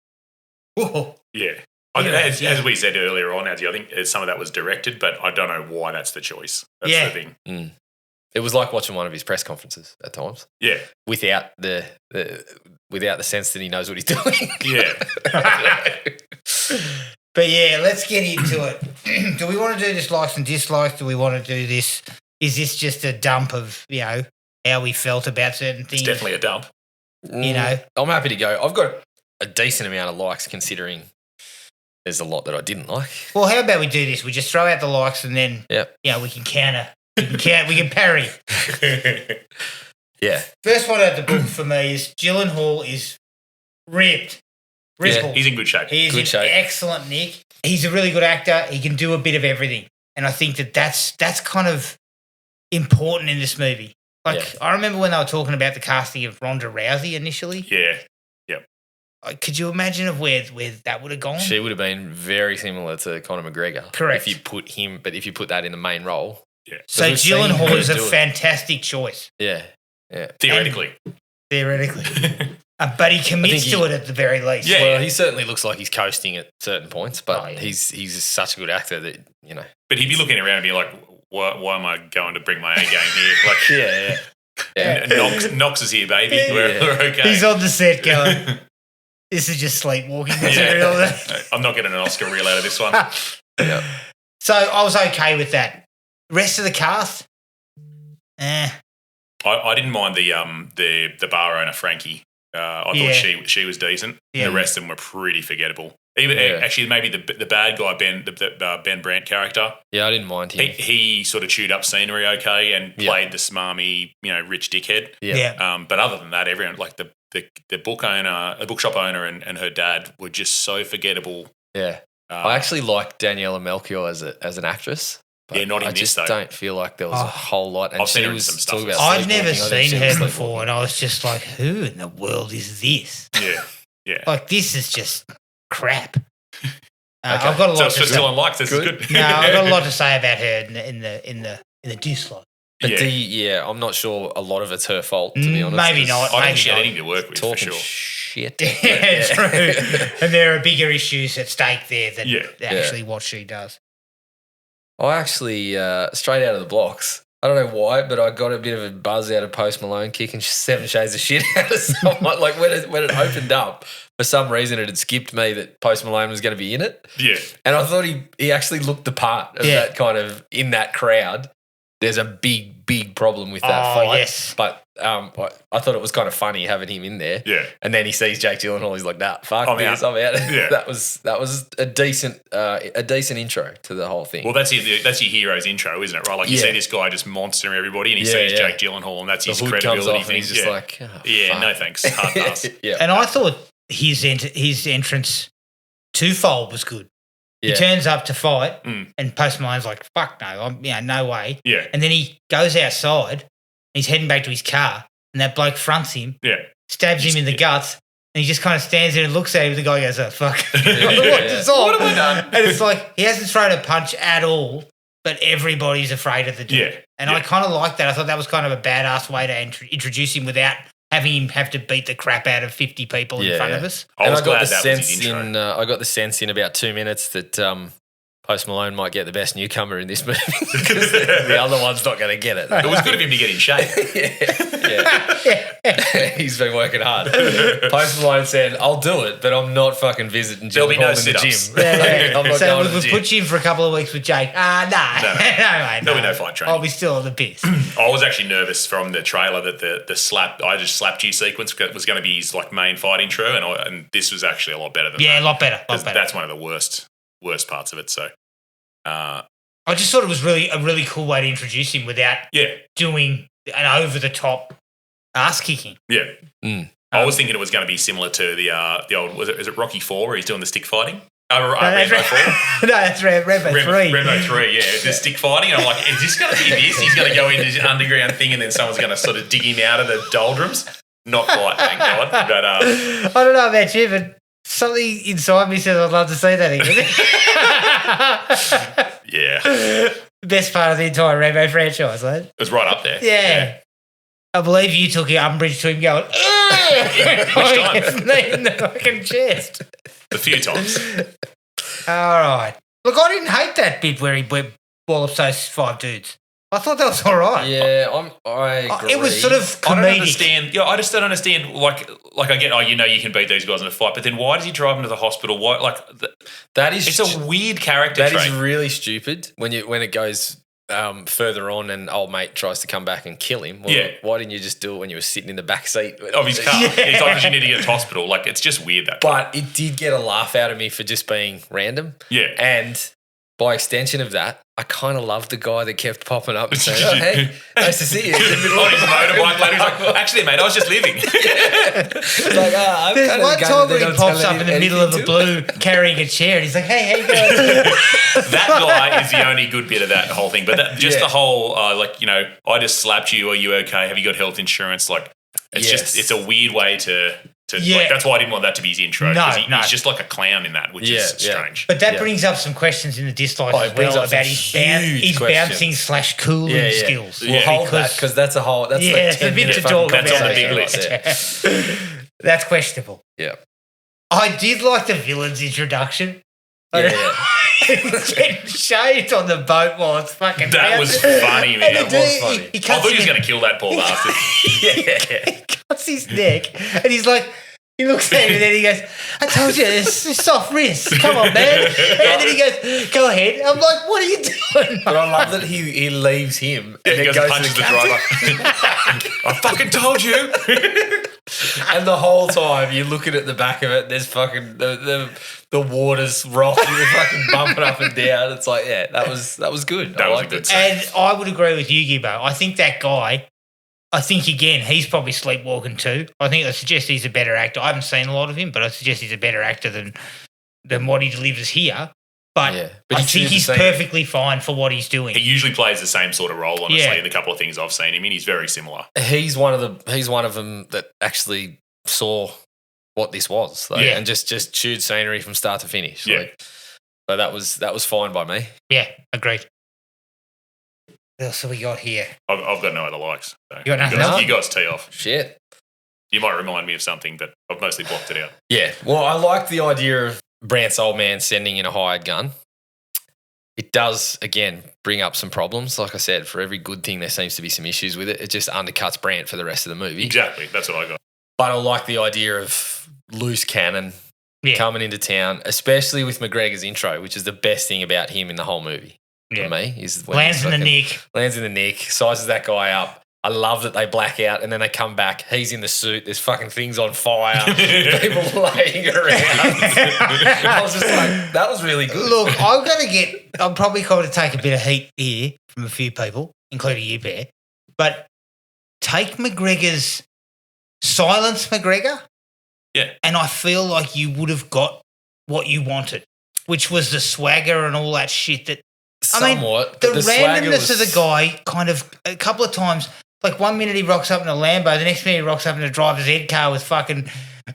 whoa. Yeah. As we said earlier on, Azzy, I think some of that was directed, but I don't know why that's the choice. That's the thing. Mm. It was like watching one of his press conferences at times. Yeah. Without the sense that he knows what he's doing. Yeah. But yeah, let's get into it. Do we want to do this likes and dislikes? Do we want to do this? Is this just a dump of, you know, how we felt about certain things? It's definitely a dump. You know? I'm happy to go. I've got a decent amount of likes considering there's a lot that I didn't like. Well, how about we do this? We just throw out the likes and then, we can counter. We can parry. Yeah. First one out the book for me is Gyllenhaal is ripped. Yeah, he's in good shape. He is in excellent nick. He's a really good actor. He can do a bit of everything. And I think that's kind of important in this movie. Like, I remember when they were talking about the casting of Ronda Rousey initially. Yeah. Yep. Could you imagine where that would have gone? She would have been very similar to Conor McGregor. Correct. If you put that in the main role. Yeah. So Gyllenhaal is a fantastic choice. Yeah. Yeah. Theoretically. But he commits to it at the very least. Yeah. Well, he certainly looks like he's coasting at certain points, but he's such a good actor that, you know. But he'd be looking around and be like, why am I going to bring my A game here? Like, yeah. Knox is here, baby. We're okay. He's on the set going, this is just sleepwalking material. I'm not getting an Oscar reel out of this one. So I was okay with that. Rest of the cast, I didn't mind the bar owner, Frankie. I thought she was decent. Yeah. The rest of them were pretty forgettable. Even actually, maybe the bad guy, Ben, the Ben Brandt character. Yeah, I didn't mind him. He sort of chewed up scenery okay and played the smarmy, rich dickhead. Yeah. But other than that, everyone, like the bookshop owner and her dad were just so forgettable. Yeah. I actually like Daniela Melchior as an actress. Yeah, not in I this, just though. don't feel like there was a whole lot. And I've seen she her in was some stuff. talking about I'd never sleepwalking. I think seen she was her before, sleepwalking. and I was just like, who in the world is this? Yeah. Like, this is just crap. Okay. I've got a lot So it's to just say. Dylan likes this. Is good. No, I've got a lot to say about her in the dislike. But I'm not sure a lot of it's her fault, to be honest. Maybe not. I don't Maybe think she had not. anything to work with, for Talking sure. shit. Yeah, true. And there are bigger issues at stake there than Yeah. actually what she does. I actually, straight out of the blocks, I don't know why, but I got a bit of a buzz out of Post Malone kicking 7 shades of shit out of someone. Like when it opened up, for some reason it had skipped me that Post Malone was going to be in it. Yeah. And I thought he actually looked the part of that kind of, in that crowd. There's a big problem with that fight. Yes. But I thought it was kind of funny having him in there. Yeah. And then he sees Jake Gyllenhaal. He's like, "Nah, fuck I'm this, out." I'm out." Yeah. that was a decent intro to the whole thing. Well, that's your hero's intro, isn't it? Right? Like you see this guy just monstering everybody, and he sees Jake Gyllenhaal, and that's his the hood comes credibility off thing. and he's just like, "Oh, fuck." No thanks, hard pass. Yeah. And I thought his entrance twofold was good. He turns up to fight, and Post Malone's like, "Fuck no, no way." Yeah. And then he goes outside, and he's heading back to his car, and that bloke fronts him, stabs him in the guts, and he just kind of stands there and looks at him. The guy goes, "Oh fuck, what have we done?" And it's like he hasn't thrown a punch at all, but everybody's afraid of the dude. Yeah. And I kind of like that. I thought that was kind of a badass way to introduce him without having him have to beat the crap out of 50 people in front of us. I was glad got the that was sense his intro. I got the sense in about 2 minutes that Post Malone might get the best newcomer in this movie because the other one's not going to get it. It was good of him to get in shape. He's been working hard. Post Malone said, "I'll do it, but I'm not fucking visiting Jill There'll be no in the sit-ups. gym." Yeah. I'm not So going to the we'll gym. put you in for a couple of weeks with Jake. No, mate. There'll be no fight training. I'll be still on the piss. I was actually nervous from the trailer that I just slapped you sequence was going to be his like main fight intro, and this was actually a lot better than that. Yeah, a lot better. That's one of the worst parts of it. So, I just thought it was a really cool way to introduce him without doing an over the top ass kicking. Yeah. I was thinking it was going to be similar to the old is it Rocky 4 where he's doing the stick fighting? Rambo 4. No, that's Rambo 3. Rambo 3, yeah. The stick fighting. And I'm like, is this going to be this? He's going to go into this underground thing and then someone's going to sort of dig him out of the doldrums? Not quite, thank God. But I don't know about you, but something inside me says I'd love to see that again. yeah. Best part of the entire Rambo franchise, mate. It was right up there. Yeah. I believe you took your umbrage to him going, Which time? in the fucking chest. A few times. All right. Look, I didn't hate that bit where he wallops those 5 dudes. I thought that was all right. Yeah, I agree. It was sort of comedic. I don't understand. Yeah, I just don't understand. Like I get, you can beat these guys in a fight, but then why does he drive them to the hospital? Why? That is. It's a weird character That trait. is really stupid when it goes further on and old mate tries to come back and kill him. Well, why didn't you just do it when you were sitting in the back seat of his car? He's like, you need to get to hospital. Like, it's just weird that. But it did get a laugh out of me for just being random. Yeah. And by extension of that, I kind of loved the guy that kept popping up and saying, "Oh, hey, nice to see you." On his motorbike later, he's like, actually, mate, I was just leaving. It's like, I'm There's kind of one the guy time that where they he don't pops tell up in the anything middle of the to. blue carrying a chair and he's like, "Hey, how you going?" That guy is the only good bit of that whole thing. But the whole, I just slapped you. Are you okay? Have you got health insurance? Like, it's it's a weird way to like, that's why I didn't want that to be his intro. No, He's just like a clown in that, which is strange. But that brings up some questions in the dislikes as well about his bouncing / cooling skills. We'll hold that because that's a whole. That's like 10 a bit minutes to talk That's about. on the big list. That's questionable. Yeah. I did like the villain's introduction. Yeah. Getting shaved on the boat while it's fucking That was bouncing. funny, man. And That the was dude, funny. He I cuts thought he was him going to kill that poor bastard. He cuts his neck and he's like, he looks at him and then he goes, "I told you, it's soft wrist. Come on, man." And then he goes, "Go ahead." I'm like, "What are you doing?" But I love that he leaves him and He then goes goes and punches to the captain. driver. I fucking told you. And the whole time you're looking at the back of it, there's fucking the water's rocking, you're fucking bumping up and down. It's like, that was good. That I was a liked good it. scene. And I would agree with you, Gibbo. I think that guy, again, he's probably sleepwalking too. I suggest he's a better actor. I haven't seen a lot of him, but I suggest he's a better actor than what he delivers here. But, But I he think chewed the he's scenery. perfectly fine for what he's doing. He usually plays the same sort of role, honestly, Yeah. in the couple of things I've seen him in. He's very similar. He's one of them that actually saw what this was, and just chewed scenery from start to finish. Yeah. So that was fine by me. Yeah, agreed. What else have we got here? I've got no other likes. So You got nothing else? You guys tee off. Shit. You might remind me of something, but I've mostly blocked it out. Yeah. Well, I like the idea of Brant's old man sending in a hired gun. It does, again, bring up some problems. Like I said, for every good thing, there seems to be some issues with it. It just undercuts Brant for the rest of the movie. Exactly. That's what I got. But I like the idea of loose cannon coming into town, especially with McGregor's intro, which is the best thing about him in the whole movie for me. Is when Lands in the nick. Lands in the nick, sizes that guy up. I love that they black out and then they come back. He's in the suit. There's fucking things on fire. People laying around. I was just like, that was really good. Look, I'm probably going to take a bit of heat here from a few people, including you, Bear. But take silence McGregor. Yeah. And I feel like you would have got what you wanted, which was the swagger and all that shit that. Somewhat. The randomness of the guy kind of a couple of times, like 1 minute he rocks up in a Lambo, the next minute he rocks up in a driver's ed car with fucking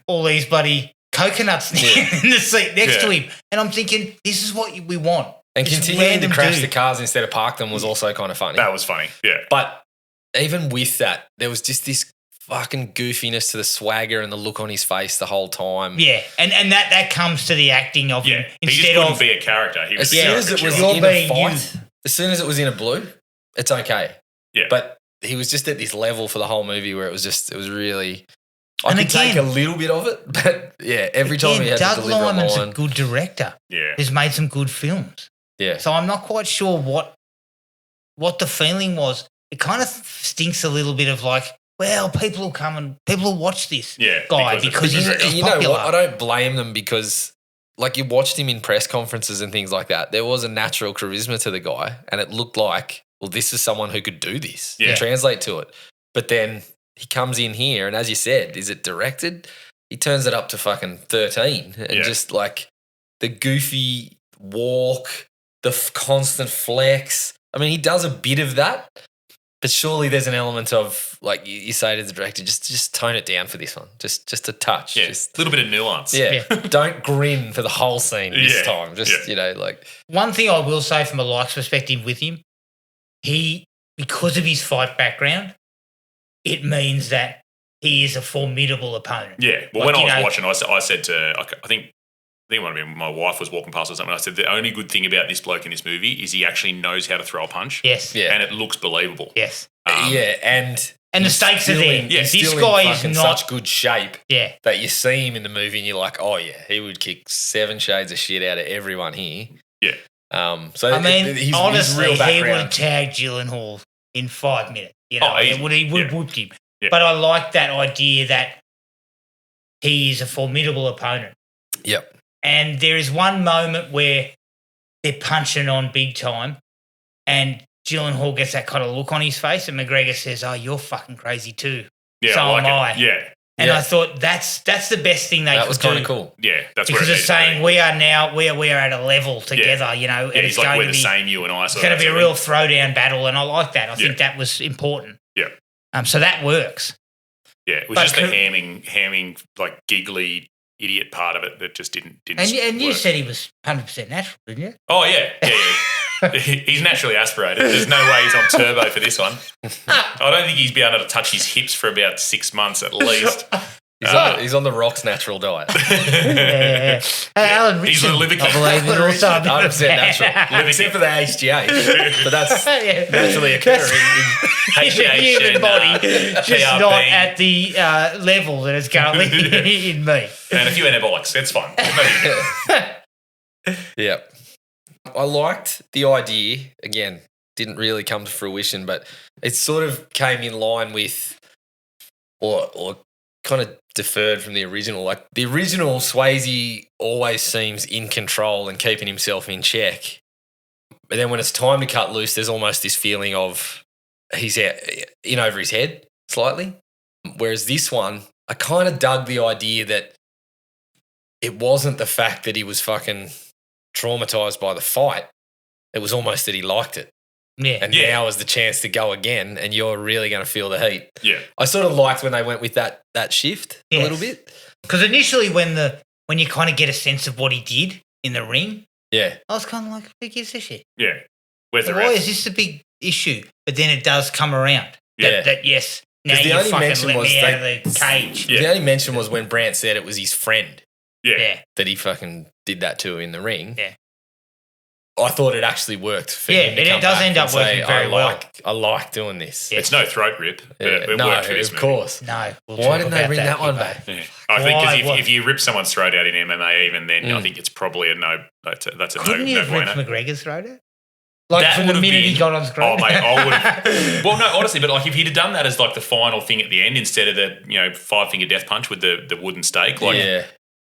all these bloody coconuts in the seat next to him. And I'm thinking, this is what we want. And This continuing to random crash dude. the cars instead of park them was also kind of funny. That was funny. Yeah. But even with that, there was just this fucking goofiness to the swagger and the look on his face the whole time. Yeah, and that comes to the acting of him. He just Instead wouldn't of be a character. He As was soon as it was You're in a being fight, you. as soon as it was in a blue, it's okay. Yeah. But he was just at this level for the whole movie where it was really. I And could take again- a little bit of it, but yeah, every time he had Doug to deliver Liman's a a line. good director. Yeah. Who's made some good films. Yeah. So I'm not quite sure what the feeling was. It kind of stinks a little bit of like, well, people will watch this guy because he's you popular. know what? I don't blame them because, like, you watched him in press conferences and things like that. There was a natural charisma to the guy, and it looked like, well, this is someone who could do this and translate to it. But then he comes in here, and as you said, is it directed? He turns it up to fucking 13, and just like the goofy walk, the constant flex. I mean, he does a bit of that. But surely there's an element of, like you say to the director, just tone it down for this one. Just a touch. Yeah. Just a little bit of nuance. Yeah. Don't grin for the whole scene this time. Just, like. One thing I will say from a likes perspective with him, because of his fight background, it means that he is a formidable opponent. Yeah. Well, Like, when you I know- was watching, I said to, I think it might have been my wife was walking past or something. I said, the only good thing about this bloke in this movie is he actually knows how to throw a punch. Yes. Yeah. And it looks believable. Yes. And the he's stakes are still there. in- This he's still guy in is fucking not- such good shape Yeah. that you see him in the movie and you're like, oh, yeah, he would kick 7 shades of shit out of everyone here. Yeah. So I mean, his honestly, real he would have background. tagged Gyllenhaal in 5 minutes. You know, Oh, easy. he would have whooped him. Yeah. But I like that idea that he is a formidable opponent. Yep. And there is one moment where they're punching on big time and Gyllenhaal gets that kind of look on his face and McGregor says, oh, you're fucking crazy too. Yeah. So I like am I. it. Yeah. And Yeah. I thought that's the best thing they That could was do. kind of cool. Yeah. That's Because where it it's saying we are at a level together, you know, Yeah, and he's it's like, going we're to the be same, you and I. it's going to be a real throwdown battle, and I like that. I think Yeah. that was important. Yeah. So that works. Yeah. It was But just the could- hamming, like giggly idiot part of it that just didn't And you work. said he was 100% natural, didn't you? Oh, yeah. Yeah. He's naturally aspirated. There's no way he's on turbo for this one. I don't think he's been able to touch his hips for about 6 months at least. He's on the Rock's natural diet. Yeah. Hey, Alan He's Richard, a liver I believe, is also a bit of 100% natural. Except for the HGH. But that's Yeah. naturally occurring. He's a HGH human and, body, just PRP. not at the level that it's currently in me. And a few anabolics. That's fine. Yeah. I liked the idea. Again, didn't really come to fruition, but it sort of came in line with or kind of deferred from the original. Like the original, Swayze always seems in control and keeping himself in check. But then when it's time to cut loose, there's almost this feeling of he's out, in over his head slightly. Whereas this one, I kind of dug the idea that it wasn't the fact that he was fucking traumatized by the fight. It was almost that he liked it. Yeah. And now is the chance to go again, and you're really going to feel the heat. Yeah. I sort of liked when they went with that shift a little bit. Because initially when you kind of get a sense of what he did in the ring, Yeah. I was kind of like, who gives a shit? Yeah. Where's the Why ref? is this a big issue? But then it does come around. Yeah. That yes, now 'Cause the you only fucking mention let was me out of the cage. Yeah. The only mention was when Brandt said it was his friend Yeah. that he fucking did that to in the ring. Yeah. I thought it actually worked for Yeah, him to it come does back end up and say, working very well. I like doing this. Yeah. It's no throat rip, but Yeah. it No, worked for this of movie. course. No. we'll Why talk didn't they about bring that one Gibbo. back? Yeah. I think Why? because if you rip someone's throat out in MMA, even then, I think it's probably a no. That's a Couldn't you have ripped no-brainer. McGregor's throat out? Like That from the would've minute he been- got on screen. Oh, mate, I would have. Well, no, honestly, but like if he'd have done that as like the final thing at the end instead of the 5-finger death punch with the wooden stake, like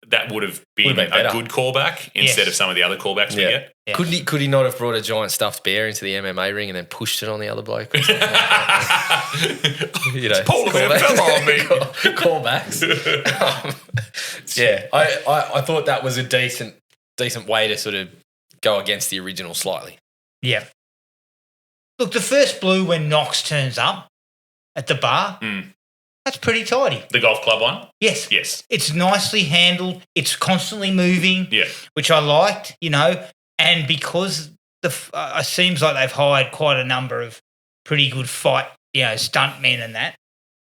that would have been Would've been a better. good callback instead of some of the other callbacks we get. Yeah. Could he not have brought a giant stuffed bear into the MMA ring and then pushed it on the other bloke? Pull Paul fell on me. Callbacks. I thought that was a decent way to sort of go against the original slightly. Yeah. Look, the first blue when Knox turns up at the bar, that's pretty tidy. The golf club one? Yes. Yes. It's nicely handled. It's constantly moving, which I liked, and because it seems like they've hired quite a number of pretty good fight, stuntmen and that,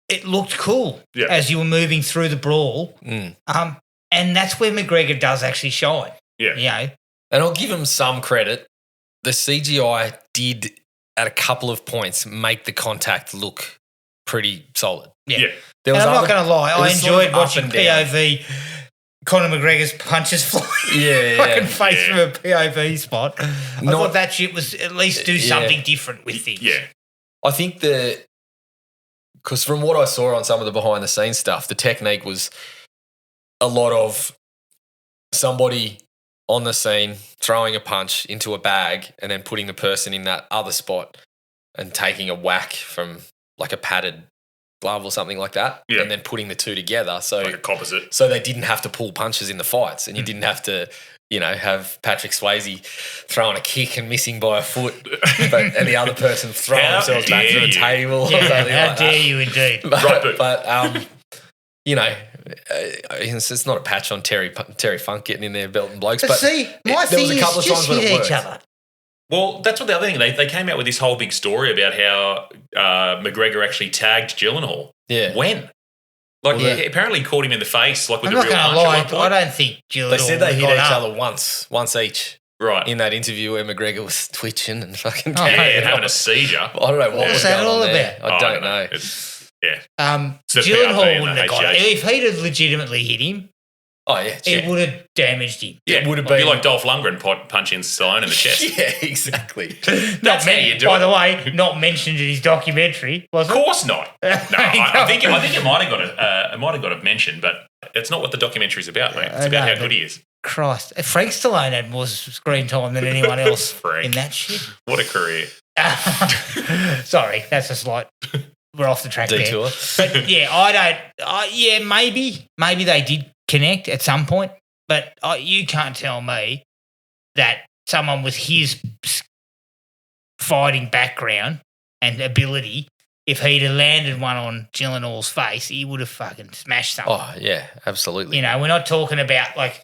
it looked cool as you were moving through the brawl. And that's where McGregor does actually shine. Yeah. And I'll give him some credit. The CGI did, at a couple of points, make the contact look pretty solid. Yeah. There And was I'm not going to lie, I sort of enjoyed up watching and down. POV Conor McGregor's punches fly. Yeah, Fucking face from a POV spot. I Not- thought that shit was at least do something different with things. Yeah. I think because from what I saw on some of the behind the scenes stuff, the technique was a lot of somebody on the scene throwing a punch into a bag and then putting the person in that other spot and taking a whack from like a padded glove or something like that, and then putting the two together. So like a composite. So they didn't have to pull punches in the fights, and you didn't have to, have Patrick Swayze throwing a kick and missing by a foot, and the other person throwing How themselves back through dare the you. table. Or Yeah, something how like dare that. you indeed. But it's not a patch on Terry Funk getting in there belting blokes. But see, my there was thing a couple is of just times when hit it each worked. other. Well, that's what the other thing. They came out with this whole big story about how McGregor actually tagged Gyllenhaal. Yeah. When? Like, Well, he apparently caught him in the face, like with I'm a not real going to punch at lie, one point. I don't think Gyllenhaal They said they hit got each up. other once each. Right. In that interview where McGregor was twitching and fucking Oh, and having a seizure. I don't know what was that going all on there. about? I don't know. Yeah. Gyllenhaal So PRP and wouldn't the have got it. HGH. If he'd have legitimately hit him, Oh yeah, it would have damaged him. Yeah, It would have Be been- like Dolph Lundgren punching Stallone in the chest. yeah, exactly. That's how you do By it. the way, not mentioned in his documentary, was Of it? course not. No, I think it might have got a mention, but it's not what the documentary's about, mate. It's I about know, how good he is. Christ. Frank Stallone had more screen time than anyone else Frank. in that shit. What a career. Sorry, that's a slight. We're off the track Detour. there. But yeah, maybe they did connect at some point, but you can't tell me that someone with his fighting background and ability, if he'd have landed one on Gyllenhaal's face, he would have fucking smashed something. Oh yeah, absolutely. We're not talking about like,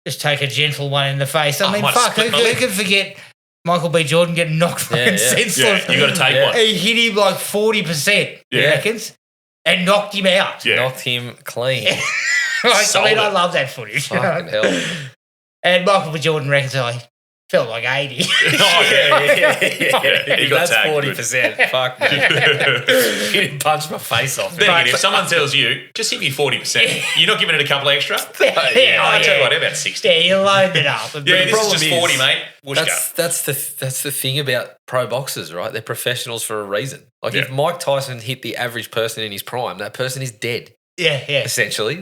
just take a gentle one in the face. I mean, might fuck, split my who lip. can forget Michael B. Jordan getting knocked fucking senseless? Yeah, you got to take Yeah. one. He hit him like 40%, he Yeah. reckons, and knocked him out. Yeah. Knocked him clean. Sold I it. love that footage. Fucking hell. And Michael B. Jordan reckons I felt like 80. Oh, yeah. He got That's tagged. 40%. Fuck me. He didn't punch my face off. Then again, if someone tells you, just hit me 40%, you're not giving it a couple extra? Yeah, I'll tell you what, about 60. Yeah, you load it up. Yeah, this is problem just is- 40, mate. Whoosh That's the thing about pro boxers, right? They're professionals for a reason. Like if Mike Tyson hit the average person in his prime, that person is dead, Yeah. essentially.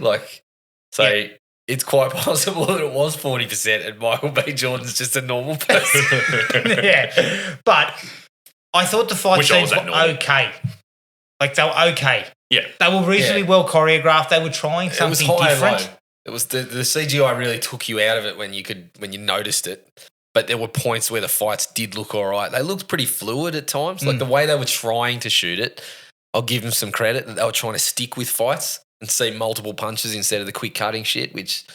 It's quite possible that it was 40% and Michael B. Jordan's just a normal person. Yeah. But I thought the fight Which scenes was were that normal? okay. Like, they were okay. Yeah. They were reasonably well choreographed. They were trying It was something high and different. low. It was the CGI really took you out of it when you noticed it. But there were points where the fights did look all right. They looked pretty fluid at times. Like the way they were trying to shoot it, I'll give them some credit that they were trying to stick with fights and see multiple punches instead of the quick cutting shit, which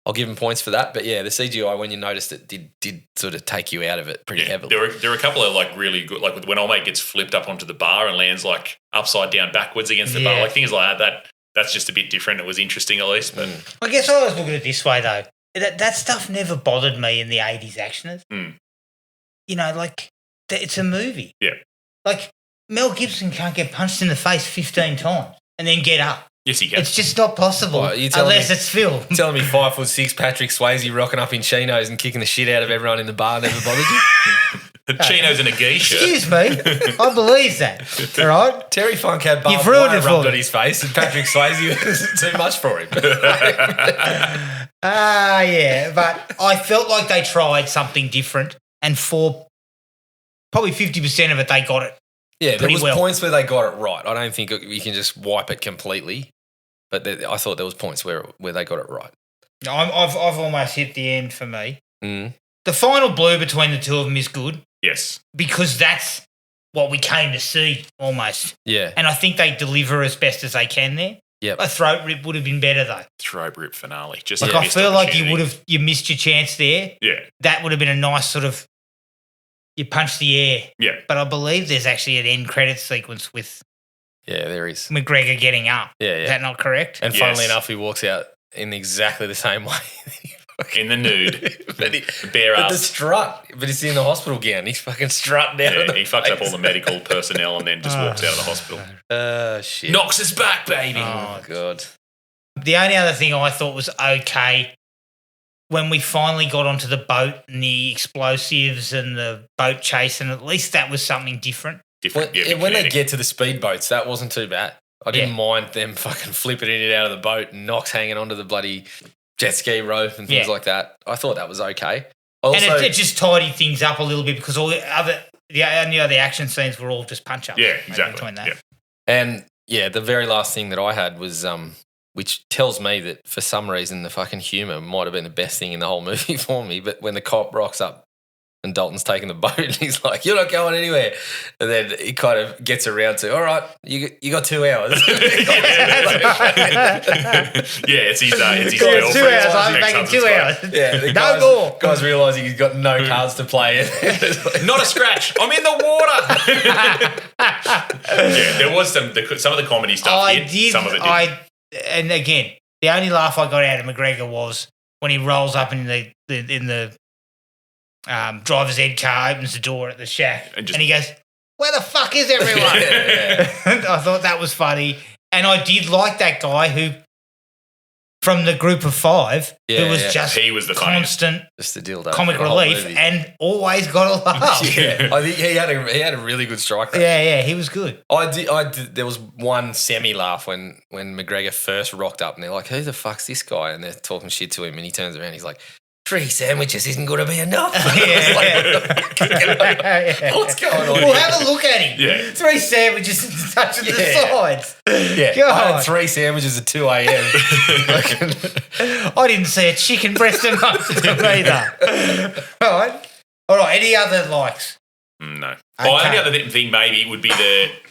I'll give them points for that. But yeah, the CGI, when you noticed it, did sort of take you out of it pretty heavily. There were a couple of like really good, like when old mate gets flipped up onto the bar and lands like upside down backwards against the bar, like things like that. That's just a bit different. It was interesting at least. But I guess I always look at it this way though. That stuff never bothered me in the 80s actioners. You know, like it's a movie. Yeah. Like Mel Gibson can't get punched in the face 15 times and then get up. Yes, he can. It's just not possible unless it's film. Telling me 5'6" Patrick Swayze rocking up in chinos and kicking the shit out of everyone in the bar never bothered you? Chinos and a geisha. Excuse me. I believe that. All right? Terry Funk had barbed wire rubbed on his face and Patrick Swayze was too much for him. Yeah. But I felt like they tried something different and for probably 50% of it, they got it. Yeah, there was points where they got it right. I don't think you can just wipe it completely. But I thought there was points where they got it right. I've almost hit the end for me. Mm. The final blue between the two of them is good. Yes. Because that's what we came to see almost. Yeah. And I think they deliver as best as they can there. Yeah. A throat rip would have been better though. Throat rip finale. Just like I feel like you missed your chance there. Yeah. That would have been a nice sort of you punch the air. Yeah. But I believe there's actually an end credit sequence with there is. McGregor getting up. Yeah. Is that not correct? And funnily enough, he walks out in exactly the same way. In the nude. But bare ass. The strut. But he's in the hospital gown. He's fucking strutting out. Yeah, he fucks up all the medical personnel and then just walks out of the hospital. Shit. Knocks us back, baby. Oh, God. The only other thing I thought was okay when we finally got onto the boat and the explosives and the boat chase, and at least that was something different. When they get to the speedboats, that wasn't too bad. I didn't mind them fucking flipping in and out of the boat and Knox hanging onto the bloody jet ski rope and things like that. I thought that was okay. Also, and it just tidied things up a little bit because all the only other action scenes were all just punch-ups. Yeah, exactly. Between that. Yeah. And, the very last thing that I had was, which tells me that for some reason the fucking humour might have been the best thing in the whole movie for me, but when the cop rocks up and Dalton's taking the boat and he's like, you're not going anywhere. And then he kind of gets around to, all right, you got 2 hours. It's his girlfriend. 2 hours, I'm making 2 hours. Yeah, no more. Guys realising he's got no cards to play. Not a scratch. I'm in the water. There was some of the comedy stuff. Some of it did. And again, the only laugh I got out of McGregor was when he rolls up in the driver's ed car, opens the door at the shack, and he goes, "Where the fuck is everyone?" I thought that was funny, and I did like that guy who, from the group of five, who was just he was the just constant, the dildo comic relief, and always got a laugh. I think he had a really good strike rate. Yeah, he was good. I did. There was one semi laugh when McGregor first rocked up, and they're like, "Who the fuck's this guy?" And they're talking shit to him, and he turns around, and he's like, 3 sandwiches isn't going to be enough. What's going on? Well, have a look at him. Yeah. 3 sandwiches and touching the sides. Yeah. God. I had 3 sandwiches at 2 a.m. I didn't see a chicken breast amongst them either. All right. Any other likes? No. Okay. Well, the other thing maybe would be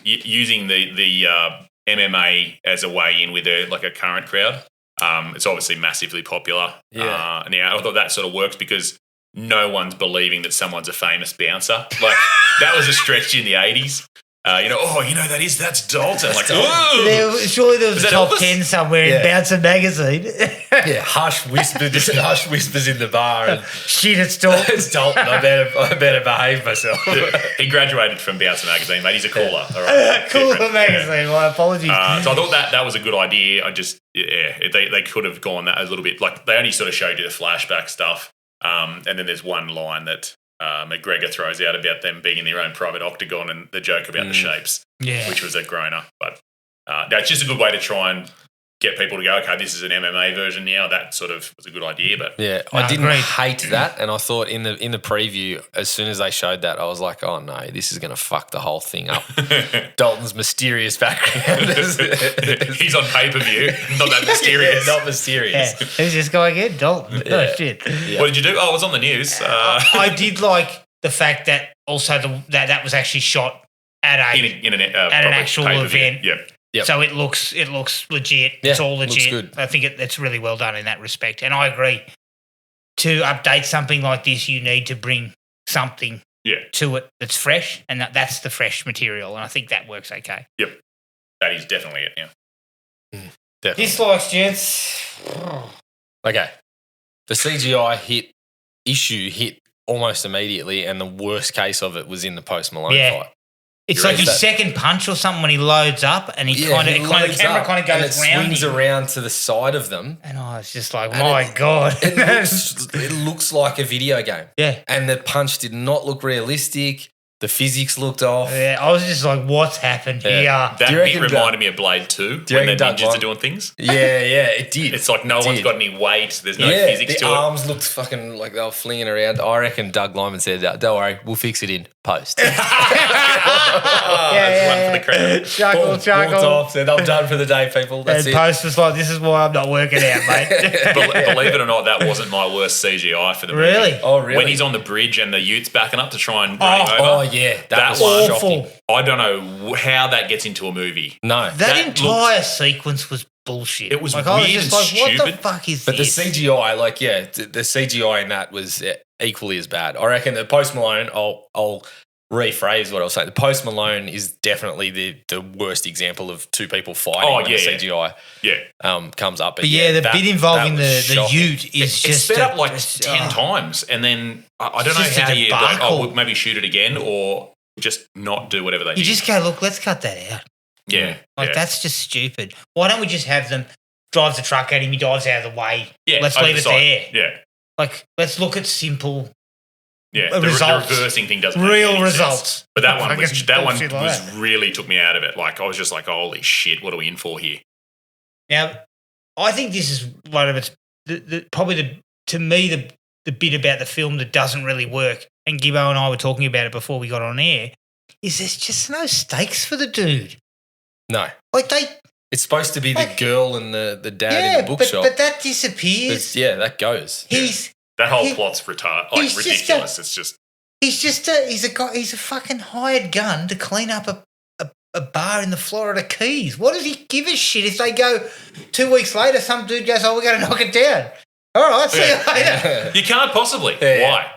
using the MMA as a way in with a current crowd. It's obviously massively popular. Yeah. I thought that sort of works because no one's believing that someone's a famous bouncer. Like, that was a stretch in the 80s. That's Dalton. Like, Surely there was a top Elvis? 10 somewhere in Bouncer magazine. Hush whispers in the bar. And shit, it's Dalton. It's Dalton. I better behave myself. He graduated from Bouncer magazine, mate. He's a caller. All right. Cooler magazine. My apologies. So I thought that was a good idea. I just, they could have gone that a little bit. Like, they only sort of showed you the flashback stuff. And then there's one line that McGregor throws out about them being in their own private octagon and the joke about the shapes, which was a groaner. But it's just a good way to try and get people to go, okay, this is an MMA version now. That sort of was a good idea, but yeah, I didn't hate that, and I thought in the preview, as soon as they showed that, I was like, oh no, this is going to fuck the whole thing up. Dalton's mysterious background. He's on pay-per-view, not that mysterious. Not mysterious. Yeah. Who's this guy again? Dalton. Yeah. Oh shit. Yeah. What did you do? Oh, it was on the news. I did like the fact that also that was actually shot at an actual pay-per-view. event. Yep. So it looks legit. Yeah, it's all legit. looks good. I think it's really well done in that respect. And I agree. To update something like this, you need to bring something to it that's fresh, and that's the fresh material. And I think that works okay. Yep. That is definitely it, yeah. Definitely. Dislikes, gents. Okay. The CGI issue hit almost immediately, and the worst case of it was in the Post Malone fight. It's like his second punch or something when he loads up and the camera kind of goes and it swings around to the side of them. And I was just like, my God. It looks like a video game. Yeah. And the punch did not look realistic. The physics looked off. Yeah, I was just like, what's happened here? That bit reminded me of Blade 2 when the ninjas are doing things. Yeah, it did. It's like no one's got any weight. There's no physics to it. The arms looked fucking like they were flinging around. I reckon Doug Lyman said, don't worry, we'll fix it in post. One for the crowd. Chuckle. Off, said, I'm done for the day, people. That's and it. Post was like, this is why I'm not working out, mate. Believe it or not, that wasn't my worst CGI for the movie. Really? Oh, really? When he's on the bridge and the Utes backing up to try and run him over. Oh, yeah. That was awful. shocking. I don't know how that gets into a movie. No. That entire sequence was bullshit. It was like, weird I was just and like, stupid. what the fuck is But this? the CGI, the CGI in that was equally as bad. I reckon the Post Malone, I'll rephrase what I was saying. The Post Malone is definitely the worst example of two people fighting when the CGI comes up. But the bit involving the Ute is it's just sped up like 10 times, and then I don't know how you like, maybe shoot it again or just not do whatever they do. You just go, look, let's cut that out. Yeah. That's just stupid. Why don't we just have them drives the truck at him, he dives out of the way. Yeah, let's leave it there. Yeah. Like, let's look at simple results. The reversing thing doesn't make any results. Sense. But that one was really took me out of it. Like, I was just like, holy shit, what are we in for here? Now, I think this is one of its probably the bit about the film that doesn't really work. And Gibbo and I were talking about it before we got on air. Is there's just no stakes for the dude? No, it's supposed to be the girl and the dad in the bookshop, but that disappears. That goes. That whole plot's retarded, ridiculous. He's a fucking hired gun to clean up a bar in the Florida Keys. What does he give a shit if they go 2 weeks later? Some dude goes, "Oh, we got to knock it down." All right, see you later. You can't possibly. Why?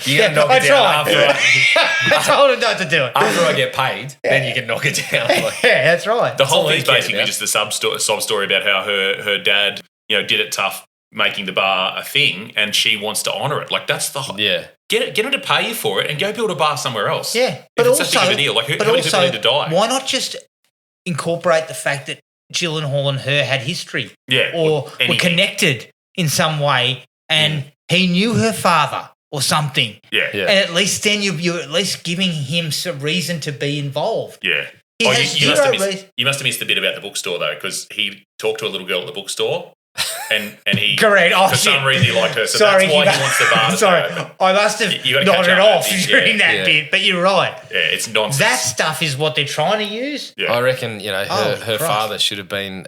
You got to knock it down after I told him not to do it. After I get paid, then you can knock it down. Yeah, that's right. The whole thing's basically just a sob story about how her dad, did it tough making the bar a thing, and she wants to honour it. Like, that's the Get her to pay you for it and go build a bar somewhere else. Yeah, but it's that big of a deal. Like, how many people need to die? Why not just incorporate the fact that Gyllenhaal and her had history, or were connected in some way, and he knew her father or something. Yeah. And at least then you're at least giving him some reason to be involved. Yeah. You must have missed the bit about the bookstore though, because he talked to a little girl at the bookstore. And he correct. For some reason he liked her, so that's why he wants the bar to sorry, I must have nodded off during that bit, but you're right. Yeah, it's nonsense. That stuff is what they're trying to use. I reckon, her father should have been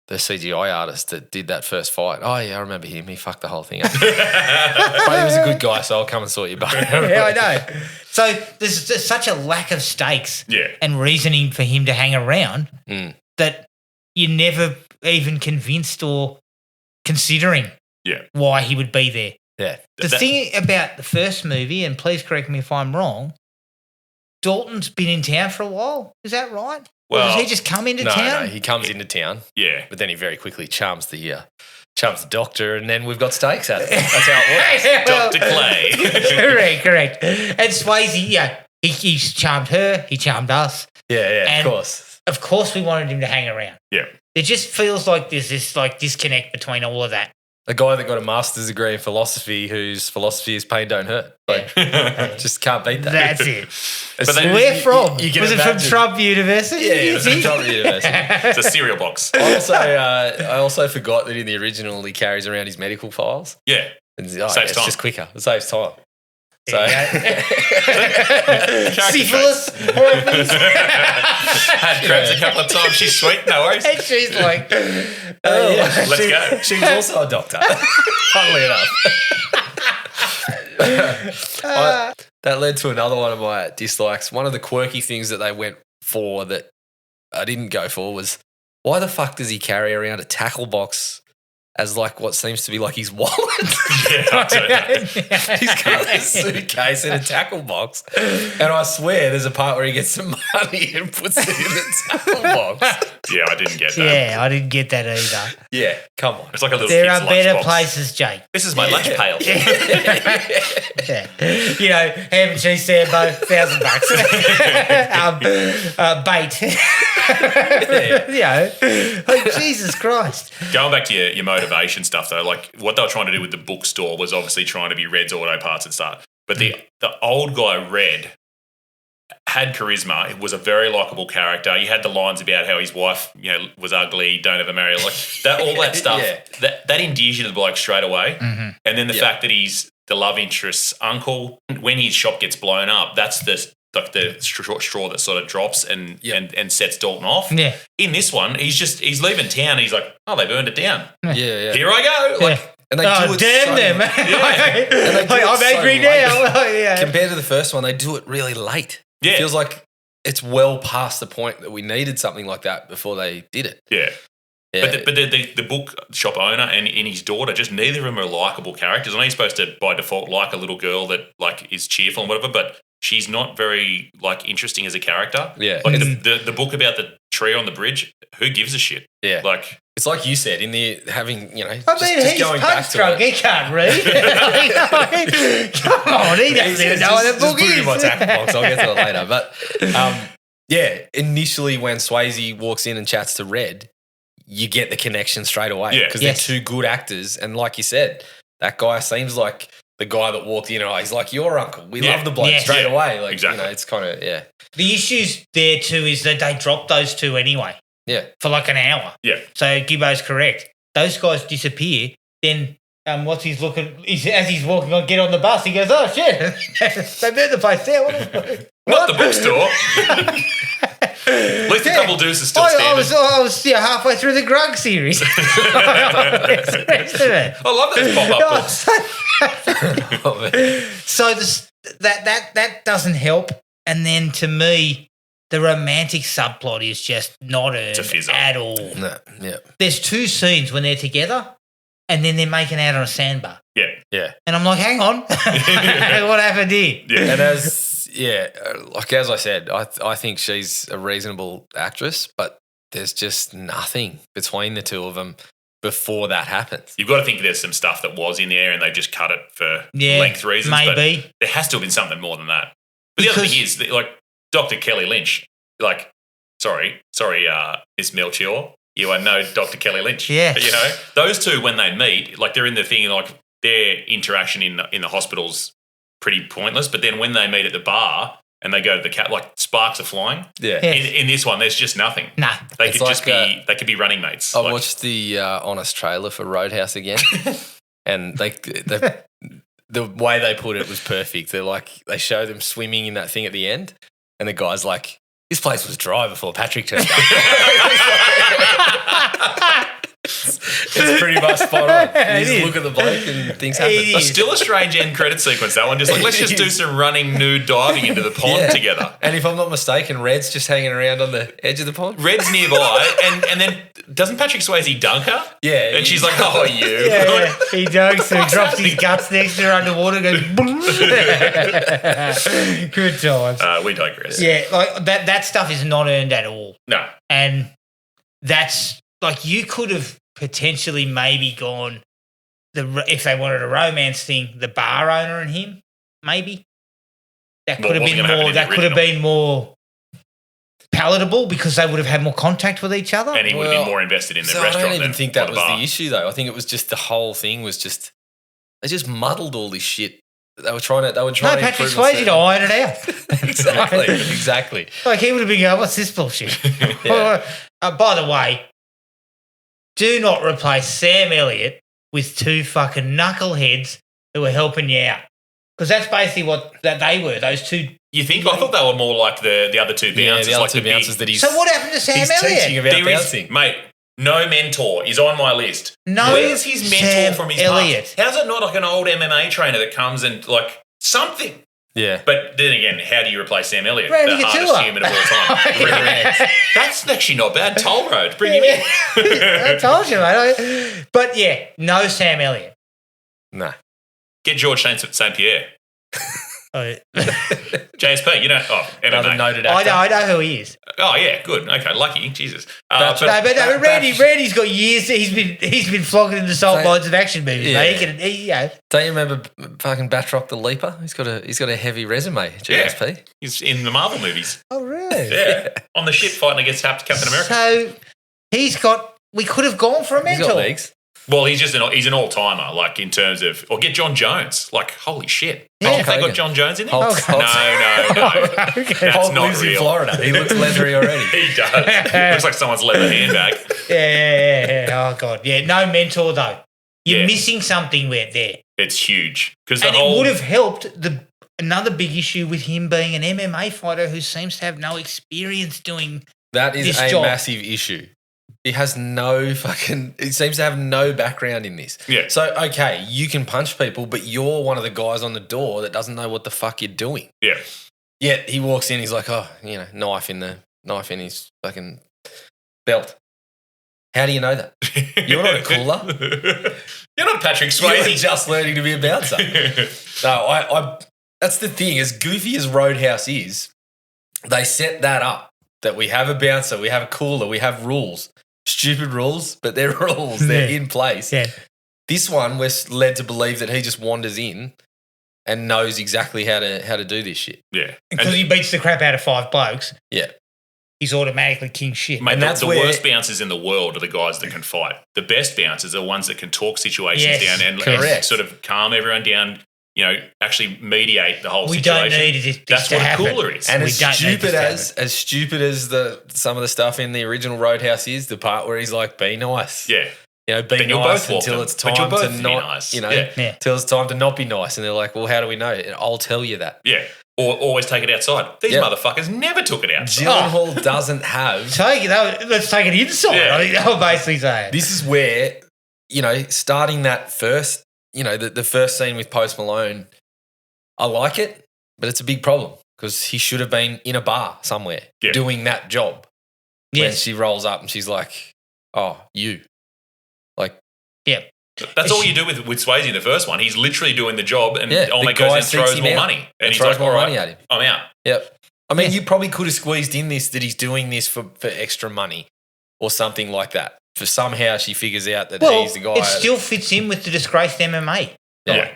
the CGI artist that did that first fight. Oh, yeah, I remember him. He fucked the whole thing up. But he was a good guy, so I'll come and sort you both. Yeah, I know. So there's such a lack of stakes and reasoning for him to hang around that you're never even convinced or considering why he would be there. Yeah. The thing about the first movie, and please correct me if I'm wrong, Dalton's been in town for a while. Is that right? Well, or does he just come into town? No, he comes into town. Yeah. But then he very quickly charms the doctor, and then we've got stakes at it. That's how it works. Dr. Clay. Correct. And Swayze, he's charmed her, he charmed us. Yeah, and of course. Of course we wanted him to hang around. Yeah. It just feels like there's this disconnect between all of that. a guy that got a master's degree in philosophy whose philosophy is pain don't hurt. Like, just can't beat that. That's it. But Where from? You can Was it from imagine- Trump University? Yeah, it was from Trump University. It's a cereal box. I also forgot that in the original he carries around his medical files. Yeah. And, Saves it's time. just quicker. It saves time. So Syphilis, herpes. Had crabs a couple of times. She's sweet, no worries. And she's like, Let's go. She was also a doctor, funnily enough. That led to another one of my dislikes. One of the quirky things that they went for that I didn't go for was, why the fuck does he carry around a tackle box as like what seems to be like his wallet? He's got a suitcase and a tackle box. And I swear there's a part where he gets some money and puts it in the tackle box. Yeah, I didn't get that. yeah, I didn't get that either. Yeah, come on. It's like a little There kid's are better lunchbox. places, Jake. This is my lunch pail. Yeah. You know, ham and cheese Sambo, $1,000. Bait. You know, like, Jesus Christ. Going back to your motivation stuff, though, like what they were trying to do with the bookstore was obviously trying to be Red's Auto Parts and stuff. But the old guy, Red, had charisma. It was a very likable character. He had the lines about how his wife, was ugly, don't ever marry her. Like that, all that stuff. Yeah. That endears you to the bloke straight away. Mm-hmm. And then the fact that he's the love interest's uncle, when his shop gets blown up, that's the straw that sort of drops and sets Dalton off. Yeah. In this one, he's leaving town. And he's like, oh, they burned it down. Yeah. Here I go. Like, And they do it damn so- them. And they do it I'm so angry late. now. Yeah. Compared to the first one, they do it really late. Yeah. It feels like it's well past the point that we needed something like that before they did it. yeah. Yeah. But the book shop owner and his daughter, just neither of them are likable characters. I know you're supposed to, by default, like a little girl that like is cheerful and whatever, but she's not very like interesting as a character. Yeah. Like the book about the tree on the bridge, who gives a shit? Yeah. Like, It's like you said, in the having, I mean, just he's going back punch to drunk. it. He can't read. Come on, he doesn't even know what the book Just put it in is. my tackle box. I'll get to it later. But initially when Swayze walks in and chats to Red, you get the connection straight away Yeah. because Yes. they're two good actors. And like you said, that guy seems like the guy that walked in and he's like, your uncle. We Yeah. love the bloke Yeah. straight Yeah. away. Like, Exactly. it's kind of, The issues there too is that they dropped those two anyway Yeah. for like an hour. yeah. So Gibbo's correct. Those guys disappear. Then as he's walking on, get on the bus, he goes, "Oh shit, they burned the place down." Not the bookstore. At least the double deuce is still standing. I was halfway through the Grug series. The rest of it. I love those pop-up books. So that doesn't help. And then to me, the romantic subplot is just not earned a fizzer. at all. No, yeah. There's two scenes when they're together, and then they're making out on a sandbar. Yeah. Yeah. And I'm like, hang on, what happened here? Yeah. And as I said, I think she's a reasonable actress, but there's just nothing between the two of them before that happens. You've got to think there's some stuff that was in there and they just cut it for Yeah, length reasons. maybe. But there has to have been something more than that. But the other Because- thing is, that, like, Dr. Kelly Lynch, like, sorry, Miss Melchior, you are no Dr. Kelly Lynch. Yeah. You know, those two, when they meet, like, they're in the thing, like, their interaction in the hospital's pretty pointless. But then when they meet at the bar and they go to the cat, like, sparks are flying. Yeah. Yeah. In this one, there's just nothing. Nah. They It's could just like, they could be running mates. I Like, watched the Honest trailer for Roadhouse again, and the way they put it was perfect. They're like, they show them swimming in that thing at the end, and the guy's like, "This place was dry before Patrick turned up." It's pretty much spot on. You It just is. look at the bloke and things happen. It is. Still a strange end credit sequence, that one. Just like, let's just do some running nude diving into the pond Yeah. together. And if I'm not mistaken, Red's just hanging around on the edge of the pond. Red's nearby, and then doesn't Patrick Swayze dunk her? Yeah. And she's like, oh, you. Yeah. He dunks her, drops his guts next to her underwater, goes boom. Good times. We digress. Yeah, like that stuff is not earned at all. No. And that's like, you could have potentially maybe gone if they wanted a romance thing, the bar owner and him, maybe. That could have wasn't been gonna happen more. in the That could have original. been more palatable because they would have had more contact with each other. And he would have been more invested in the restaurant. I don't even think that the was bar. the issue, though. I think it was just the whole thing was just they just muddled all this shit. They were trying to. No, Patrick Swayze to iron it out. Exactly. Like he would have been going, "What's this bullshit?" By the way, do not replace Sam Elliott with two fucking knuckleheads who were helping you out, because that's basically what that they were. Those two. You think? I thought they were more like the other two bouncers. the other like two bouncers that he's. So what happened to Sam he's Elliott? teaching about bouncing, mate. No mentor is on my list. No, where's his mentor Sam from his Elliott. past? How's it not like an old MMA trainer that comes and like something? Yeah. But then again, how do you replace Sam Elliott? Randy The Couture. hardest human of all time. That's actually not bad. Toll Road, bring him in. I told you, mate. But yeah, no Sam Elliott. No. Get George St. Pierre. Oh, JSP, you know, Another MMA. noted actor. I know who he is. Oh yeah, good. Okay, lucky. Jesus. But Randy's got years. He's been flogging in the salt mines of action movies. Yeah. Mate. Don't you remember fucking Batroc the Leaper? He's got a heavy resume. GSP. Yeah, he's in the Marvel movies. Oh really? Yeah, on the ship fighting against Captain America. So he's got. We could have gone for a He's mentor. got legs. Well, he's an all timer, like in terms of, or get John Jones. Like, holy shit! Yeah. If they got John Jones in there. Hulk. No. That's Hulk not lives in real. Florida. He looks leathery already. He does. Looks like someone's leather handbag. Yeah. Oh god. Yeah. No mentor though. You're Yeah. missing something there. It's huge because And it would have helped another big issue with him being an MMA fighter who seems to have no experience doing. That is this a job. massive issue. He has no fucking. He seems to have no background in this. Yeah. So okay, you can punch people, but you're one of the guys on the door that doesn't know what the fuck you're doing. Yeah. Yet he walks in, he's like, knife in his fucking belt. How do you know that? You're not a cooler. You're not Patrick You're Swayze. just learning to be a bouncer. No, I. That's the thing. As goofy as Roadhouse is, they set that up. That we have a bouncer, we have a cooler, we have rules. Stupid rules, but they're rules. They're in place. Yeah. This one, we're led to believe that he just wanders in and knows exactly how to do this shit. Yeah. Because he beats the crap out of 5 blokes. Yeah. He's automatically king shit. Mate, And that's the where- worst bouncers in the world are the guys that can fight. The best bouncers are the ones that can talk situations Yes, down and correct. sort of calm everyone down, actually mediate the whole We situation. don't need this That's to what happen. a cooler is. And We as don't need stupid this to as stupid as some of the stuff in the original Roadhouse is, the part where he's like, be nice. yeah. Be Then you'll nice both walk until them, it's but time you'll both to be not, nice. Yeah. until it's time to not be nice. And they're like, well, how do we know? I'll tell you that. Yeah. Or always take it outside. These Yep. motherfuckers never took it outside. Gyllenhaal doesn't have. Let's take it inside. Yeah. I think they were basically saying. This is where, starting that first, the first scene with Post Malone, I like it, but it's a big problem because he should have been in a bar somewhere doing that job. When Yes. she rolls up and she's like, oh, you. Like, Yeah. That's all you do with Swayze in the first one. He's literally doing the job and Yeah, Olmec the goes guy in and throws seeks him more out money. and he's throws like, more all right, money at him. I'm out. yep. I mean, you probably could have squeezed in this that he's doing this for extra money or something like that. For somehow she figures out that he's the guy. It still fits in with the disgraced MMA. Yeah.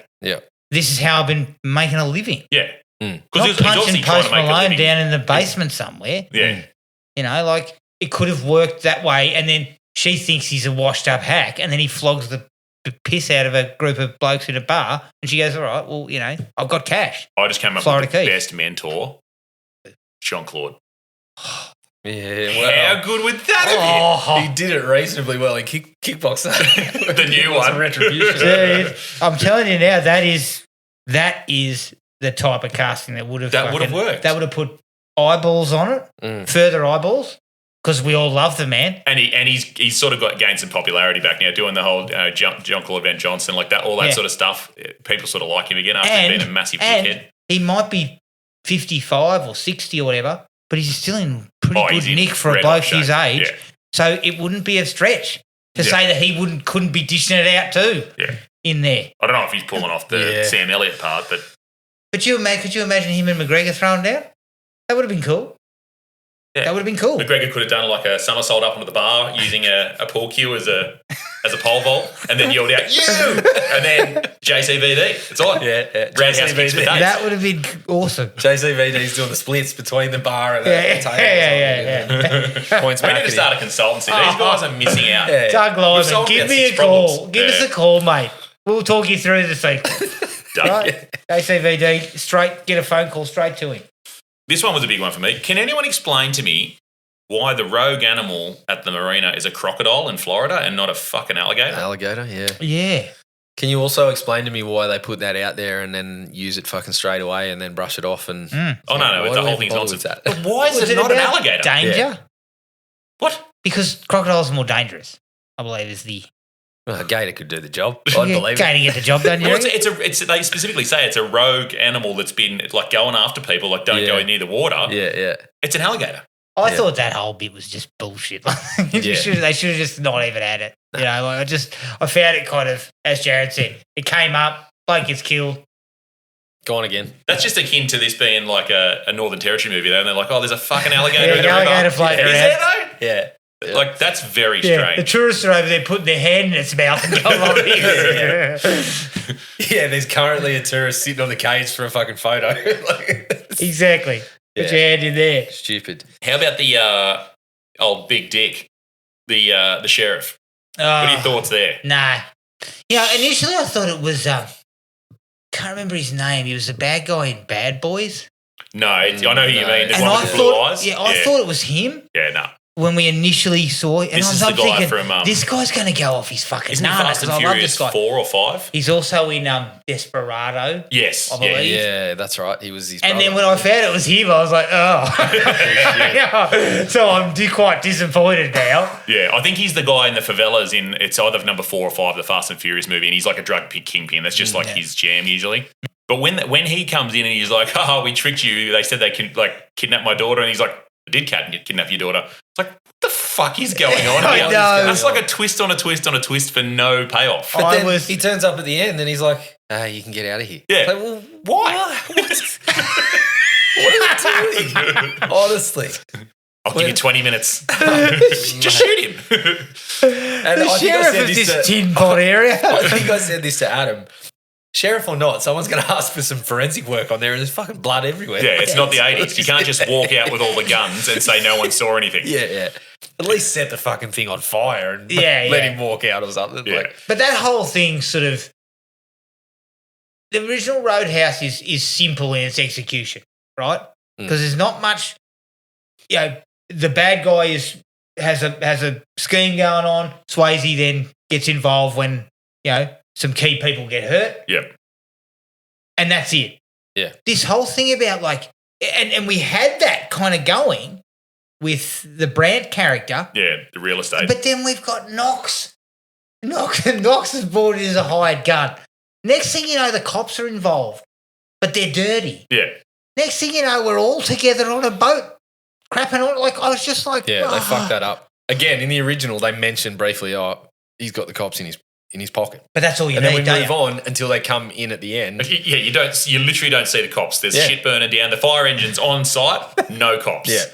This is how I've been making a living. Yeah. Mm. Because Not punching Post Malone down in the basement somewhere. Yeah. It could have worked that way, and then she thinks he's a washed up hack, and then he flogs the piss out of a group of blokes in a bar, and she goes, all right, well, I've got cash. I just came up Florida with the Keith. best mentor, Jean-Claude. Yeah. How good would that have He did it reasonably well in kickboxer. The new one. Retribution. Dude, I'm telling you now, that is the type of casting that would have worked. That would have put eyeballs on it, further eyeballs, because we all love the man. And he's sort of gained some popularity back now, doing the whole Jean-Claude Van Johnson, like that, all that sort of stuff. People sort of like him again after being a massive dickhead. He might be 55 or 60 or whatever, but he's still in pretty good nick for a bloke his age. Yeah. So it wouldn't be a stretch to say that he couldn't be dishing it out too in there. I don't know if he's pulling off the Sam Elliott part, but Could you imagine him and McGregor throwing down? That would have been cool. That would have been cool. McGregor could have done like a somersault up onto the bar using a pool cue as a pole vault, and then yelled out, "You!" and then JCVD. It's on. Yeah. Roundhouse kicks for days. That would have been awesome. JCVD's doing the splits between the bar and the table. Yeah. Points We back. need to start a consultancy. These guys are missing out. Yeah. Doug We've Lyman, solved give our me a six call. problems. Give us a call, mate. We'll talk you through the sequence. Right? JCVD, straight, get a phone call straight to him. This one was a big one for me. Can anyone explain to me why the rogue animal at the marina is a crocodile in Florida and not a fucking alligator? Alligator, yeah. Yeah. Can you also explain to me why they put that out there and then use it fucking straight away and then brush it off? And Oh, no, why the do whole we thing's bother nonsense. with that? But why is Was it not an about alligator? Danger? Yeah. What? Because crocodiles are more dangerous, I believe, is the... Well, a gator could do the job. I'd believe Gator it. get the job done, you Well, reckon? it's they specifically say it's a rogue animal that's been like going after people, like don't go near the water. Yeah. It's an alligator. I thought that whole bit was just bullshit. They should have just not even had it. You know, like I found it kind of, as Jared said, it came up, bloke gets killed. Gone again. That's just akin to this being like a Northern Territory movie, though. And they're like, oh, there's a fucking alligator in An the alligator river. floating Is around. there though? Yeah. Like that's very Yeah, the strange. tourists are over there putting their hand in its mouth and going like Yeah, there's currently a tourist sitting on the cage for a fucking photo. Exactly. Put your hand in there. Stupid. How about the old big dick, the sheriff? What are your thoughts there? Nah. Yeah, initially I thought it was, can't remember his name. He was the bad guy in Bad Boys. No, I know who you mean. The And one I with blue thought, eyes. I thought it was him. Yeah, no. When we initially saw it, and This is I'm the guy thinking, from, this guy's going to go off his fucking Isn't he nana Fast because and I love Furious this guy. 4 or 5? He's also in Desperado. Yes. I believe. Yeah, that's right. He was his And brother. then when I found it was him, I was like, oh. So I'm quite disappointed now. Yeah, I think he's the guy in the favelas in, it's either number 4 or 5, the Fast and Furious movie, and he's like a drug kingpin. That's just like his jam usually. But when he comes in and he's like, oh, we tricked you. They said they can like kidnap my daughter. And he's like, I did kidnap your daughter. It's like, what the fuck is going on I here? know. That's like a twist on a twist on a twist for no payoff. But then he turns up at the end and he's like, you can get out of here. Yeah. Like, well, Why? what are you doing? Honestly. I'll give you 20 minutes. Just shoot him. And The sheriff of this tin pot area. I think I said this to Adam. Sheriff or not, someone's going to ask for some forensic work on there and there's fucking blood everywhere. Yeah, it's not the 80s. You can't just walk out with all the guns and say no one saw anything. Yeah. At least set the fucking thing on fire and Yeah, let yeah. him walk out or something. Yeah. Like, But that whole thing sort of, the original Roadhouse is simple in its execution, right? Because there's not much, you know, the bad guy has a scheme going on. Swayze then gets involved when, you know, some key people get hurt. Yep. And that's it. Yeah. This whole thing about like, and we had that kind of going with the Brandt character. Yeah, the real estate. But then we've got Knox. Knox is brought in as a hired gun. Next thing you know, the cops are involved, but they're dirty. Yeah. Next thing you know, we're all together on a boat, crapping on. Like I was just like, yeah, they fucked that up. Again, in the original, they mentioned briefly, he's got the cops in his pocket. But that's all you and need. then we move on until they come in at the end. Yeah, you literally don't see the cops. There's shit burning down. The fire engine's on site. No cops. Yeah.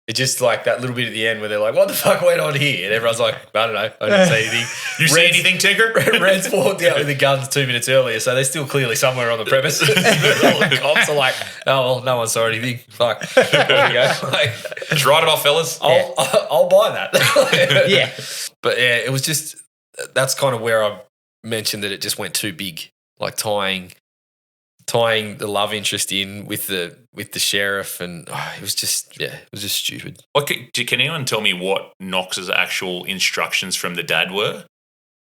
It's just like that little bit at the end where they're like, what the fuck went on here? And everyone's like, I don't know. I didn't see anything. You see anything, Tinker? Red's walked out with the guns 2 minutes earlier, so they're still clearly somewhere on the premises. All the cops are like, oh, well, no one saw anything. Fuck. There we go. Like, Let's write it off, fellas. I'll buy that. Yeah. But yeah, it was just, that's kind of where I mentioned that it just went too big, like tying the love interest in with the sheriff, and it was just stupid. Can anyone tell me what Knox's actual instructions from the dad were?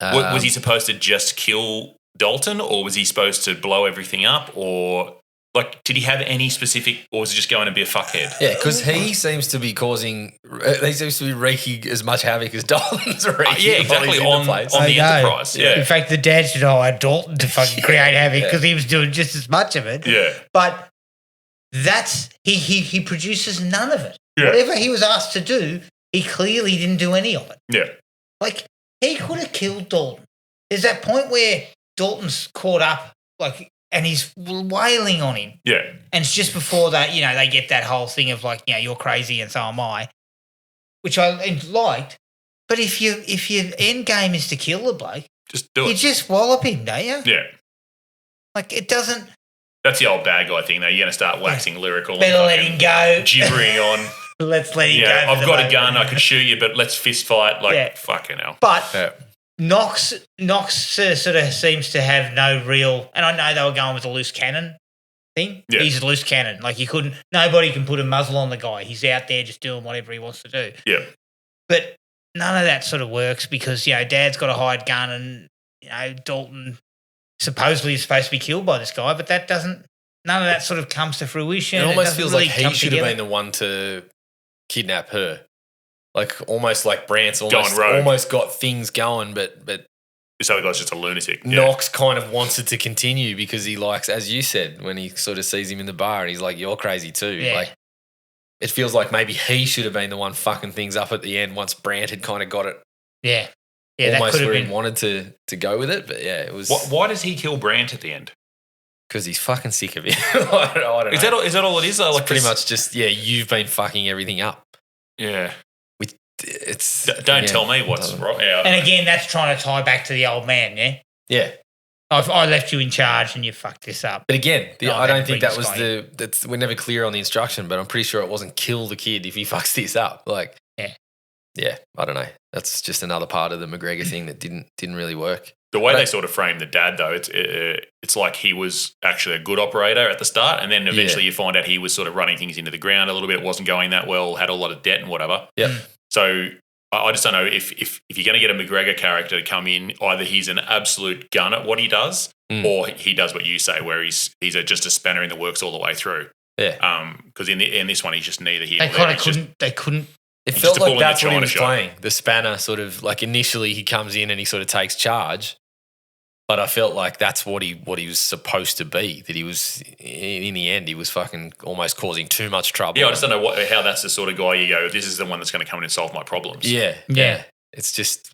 Was he supposed to just kill Dalton, or was he supposed to blow everything up, or like did he have any specific, or was he just going to be a fuckhead? Yeah, because he seems to be wreaking as much havoc as Dalton's wreaking. Yeah, exactly, on the Enterprise. Yeah. In fact, the dad should hire Dalton to fucking create havoc because he was doing just as much of it. Yeah. But that's he produces none of it. Yeah. Whatever he was asked to do, he clearly didn't do any of it. Yeah. Like he could have killed Dalton. There's that point where Dalton's caught up, like and he's wailing on him. Yeah. And it's just before that, they get that whole thing of like, you're crazy and so am I, which I liked. But if your end game is to kill the bloke, just do it. You just wallop him, don't you? Yeah. Like it doesn't. That's the old bad guy thing, though. You're going to start waxing lyrical. Better let him go. Gibbering on. Let's let him go. I've got a gun. I could shoot you, but let's fist fight. Fucking hell. But Knox sort of seems to have no real. And I know they were going with a loose cannon thing. Yeah. He's a loose cannon. Like nobody can put a muzzle on the guy. He's out there just doing whatever he wants to do. Yeah. But none of that sort of works because, Dad's got a hired gun and, Dalton supposedly is supposed to be killed by this guy, but none of that sort of comes to fruition. It almost feels like he should have been the one to kidnap her. Like almost like Brant's almost got things going, but this other guy's just a lunatic. Knox kind of wants it to continue because he likes, as you said, when he sort of sees him in the bar and he's like, you're crazy too. Yeah. Like it feels like maybe he should have been the one fucking things up at the end once Brant had kind of got it. Yeah. Almost that could have where been. he wanted to go with it, but it was. Why does he kill Brant at the end? Because he's fucking sick of it. I don't know. Is that all it is? Though? Like pretty much just you've been fucking everything up. Yeah. Don't tell me what's wrong. Yeah, and again, that's trying to tie back to the old man. Yeah. Yeah. I left you in charge and you fucked this up. But again, I don't think that was we're never clear on the instruction, but I'm pretty sure it wasn't kill the kid if he fucks this up. Like, yeah, I don't know. That's just another part of the McGregor thing that didn't really work. The way they sort of framed the dad, though, it's like he was actually a good operator at the start, and then eventually you find out he was sort of running things into the ground a little bit. It wasn't going that well, had a lot of debt and whatever. Yeah. So I just don't know if you're going to get a McGregor character to come in, either he's an absolute gun at what he does, or he does what you say, where he's just a spanner in the works all the way through. Yeah. Because in this one, he's just neither here. They couldn't. It felt like that's what he was playing. The spanner sort of like initially he comes in and he sort of takes charge. But I felt like that's what he was supposed to be. That he was in the end he was fucking almost causing too much trouble. Yeah, I just don't know how that's the sort of guy you go, this is the one that's going to come in and solve my problems. Yeah. It's just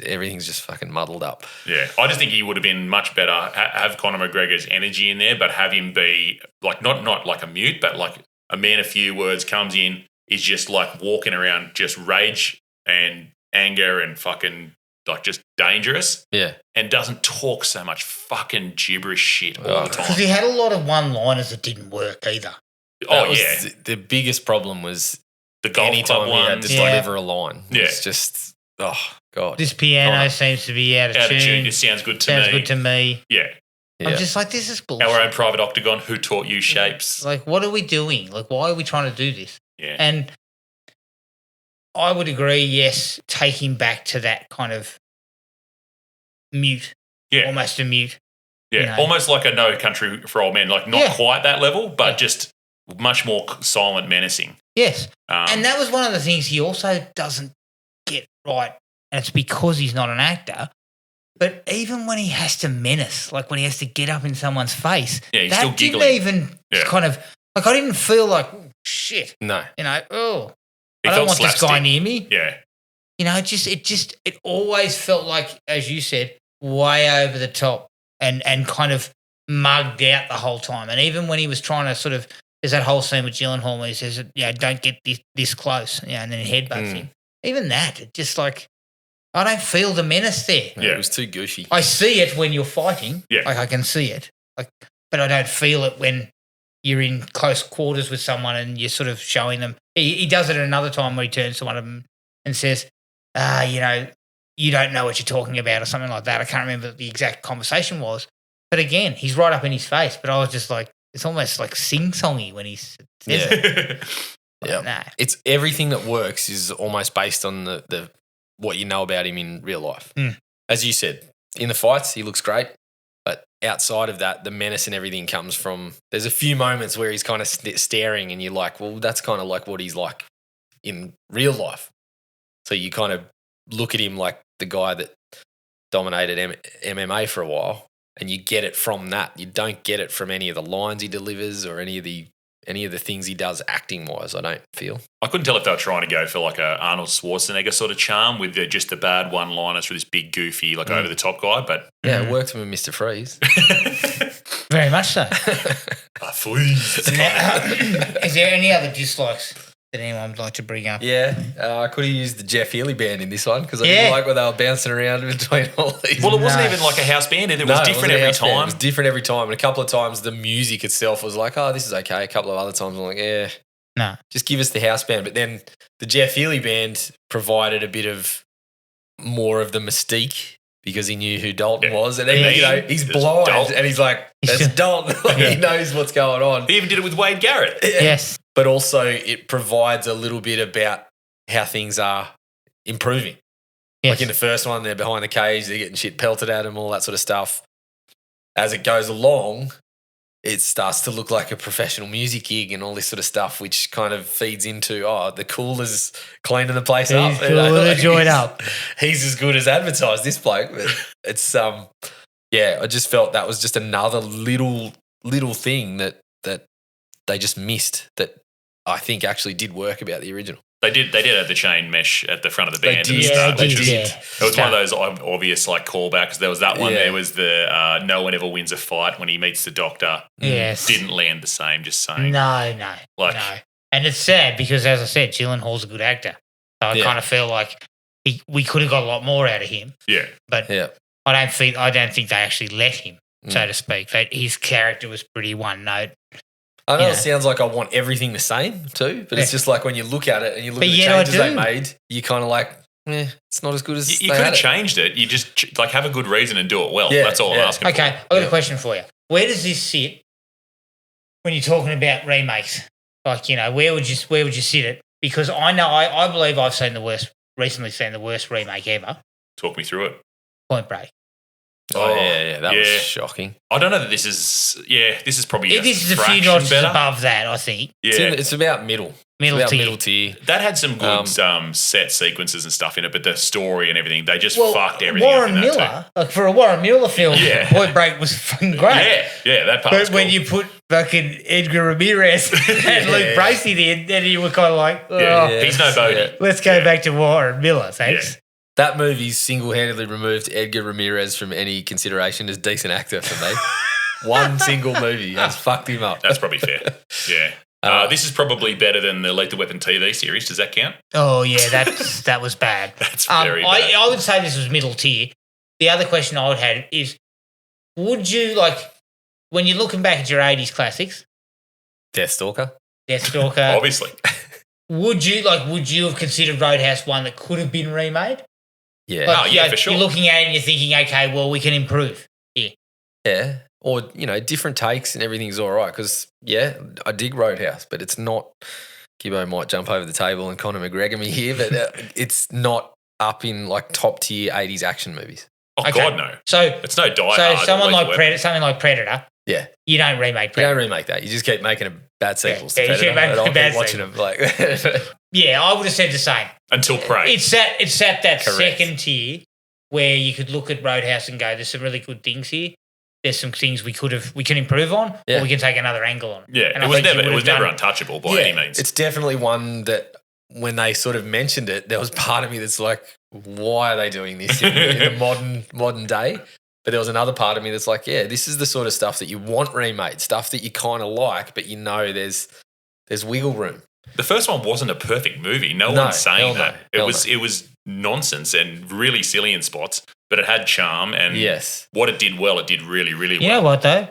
everything's just fucking muddled up. Yeah, I just think he would have been much better. Have Conor McGregor's energy in there, but have him be like not like a mute, but like a man of few words, comes in, is just like walking around just rage and anger and fucking like just dangerous. Yeah. And doesn't talk so much fucking gibberish shit all the time. Because he had a lot of one-liners that didn't work either. The biggest problem was the golf club he had to deliver a line. Yeah. It's just, oh, God. This piano seems to be out of tune. It sounds good to me. Yeah. I'm just like, this is bullshit. Our own private octagon, who taught you shapes? Like, what are we doing? Like, why are we trying to do this? Yeah. And I would agree, yes, take him back to that kind of mute. Yeah. Almost a mute. Yeah. Almost like a No Country for Old Men. Like, not quite that level, but just much more silent, menacing. Yes. And that was one of the things he also doesn't get right. And it's because he's not an actor. But even when he has to menace, like when he has to get up in someone's face, he's still giggling. Didn't even kind of, like I didn't feel like, oh, shit. No. I don't want this guy near me. Yeah. It always felt like, as you said, way over the top and kind of mugged out the whole time. And even when he was trying to sort of, there's that whole scene with Gyllenhaal where he says, don't get this close, and then he headbutts him. Even that, it just like, I don't feel the menace there. Yeah, it was too goofy. I see it when you're fighting. Yeah. Like I can see it. Like, but I don't feel it when you're in close quarters with someone and you're sort of showing them. He does it at another time where he turns to one of them and says, you don't know what you're talking about or something like that. I can't remember what the exact conversation was. But again, he's right up in his face. But I was just like, it's almost like sing-songy when he says it. Yeah. Nah. It's everything that works is almost based on the what you know about him in real life. As you said, in the fights, he looks great. But outside of that, the menace and everything comes from, there's a few moments where he's kind of staring and you're like, well, that's kind of like what he's like in real life. So you kind of look at him like the guy that dominated MMA for a while and you get it from that. You don't get it from any of the lines he delivers or any of the any of the things he does acting wise. I don't feel. I couldn't tell if they were trying to go for like a Arnold Schwarzenegger sort of charm with just the bad one-liners for this big, goofy, like over the top guy. But yeah, it worked for Mr. Freeze. Very much so. Freeze. Is there any other dislikes that anyone would like to bring up? Yeah, I could have used the Jeff Healy band in this one because I didn't like when they were bouncing around between all these. Well, it wasn't even like a house band. It was different every time. It was different every time. And a couple of times the music itself was like, oh, this is okay. A couple of other times I'm like, yeah, no, just give us the house band. But then the Jeff Healy band provided a bit of more of the mystique because he knew who Dalton was. And then, he's blind Dalton. And he's like, that's Dalton. He knows what's going on. He even did it with Wade Garrett. Yes. But also it provides a little bit about how things are improving. Yes. Like in the first one, they're behind the cage, they're getting shit pelted at them, all that sort of stuff. As it goes along, it starts to look like a professional music gig and all this sort of stuff, which kind of feeds into, the Cooler's cleaning the place up. Cooler joined up. He's as good as advertised, this bloke. But it's, I just felt that was just another little thing that they just missed that I think actually did work about the original. They did have the chain mesh at the front of the band. They did. It was one of those obvious like callbacks. There was that one. There was the no one ever wins a fight when he meets the doctor. Yes. Didn't land the same, just saying. No. And it's sad because, as I said, Gyllenhaal's a good actor. So I kind of feel like we could have got a lot more out of him. Yeah. But I don't think they actually let him, so to speak. His character was pretty one note. I know it sounds like I want everything the same too, but it's just like when you look at it and you look at the changes they made, you're kind of like, it's not as good as you could have changed it. You just like have a good reason and do it well. That's all I'm asking for. Okay, I've got a question for you. Where does this sit when you're talking about remakes? Like, where would you sit it? Because I believe I've recently seen the worst remake ever. Talk me through it. Point Break. Oh, that was shocking. I don't know that this is probably this is a few notches above that, I think. Yeah. It's about middle tier. That had some good set sequences and stuff in it, but the story and everything, they just fucked everything Warren up in Miller, like for a Warren Miller film, Point Break was fucking great. Yeah, that part. But when you put fucking Edgar Ramirez and Luke Bracey in, then you were kind of like, he's no Bodie. Let's go back to Warren Miller, thanks. Yeah. That movie single-handedly removed Edgar Ramirez from any consideration as decent actor for me. One single movie has fucked him up. That's probably fair. Yeah. This is probably better than the Lethal Weapon TV series. Does that count? Oh, yeah, that was bad. That's very bad. I would say this was middle tier. The other question I would have is, would you, when you're looking back at your 80s classics? Deathstalker. Obviously. Would you have considered Roadhouse one that could have been remade? Yeah. For sure. You're looking at it and you're thinking, okay, well, we can improve. Yeah. Or, different takes and everything's all right because, I dig Roadhouse, but it's not – Gibbo might jump over the table and Conor McGregor me here, but it's not up in, top tier 80s action movies. Oh, okay. God, no. So it's no Die Hard. So something like Predator. Yeah. You don't remake Predator. You don't remake that. You just keep making bad sequels to you Predator. keep making bad watching them. Yeah, I would have said the same. Until Prey. It's at that second tier where you could look at Roadhouse and go, there's some really good things here. There's some things we can improve on, or we can take another angle on. Yeah, and it was never untouchable by any means. It's definitely one that when they sort of mentioned it, there was part of me that's like, why are they doing this in the modern day? But there was another part of me that's like, this is the sort of stuff that you want remade, stuff that you kind of like, but there's wiggle room. The first one wasn't a perfect movie. No one's saying that. It was nonsense and really silly in spots, but it had charm and what it did well, it did really, really well. You know what though?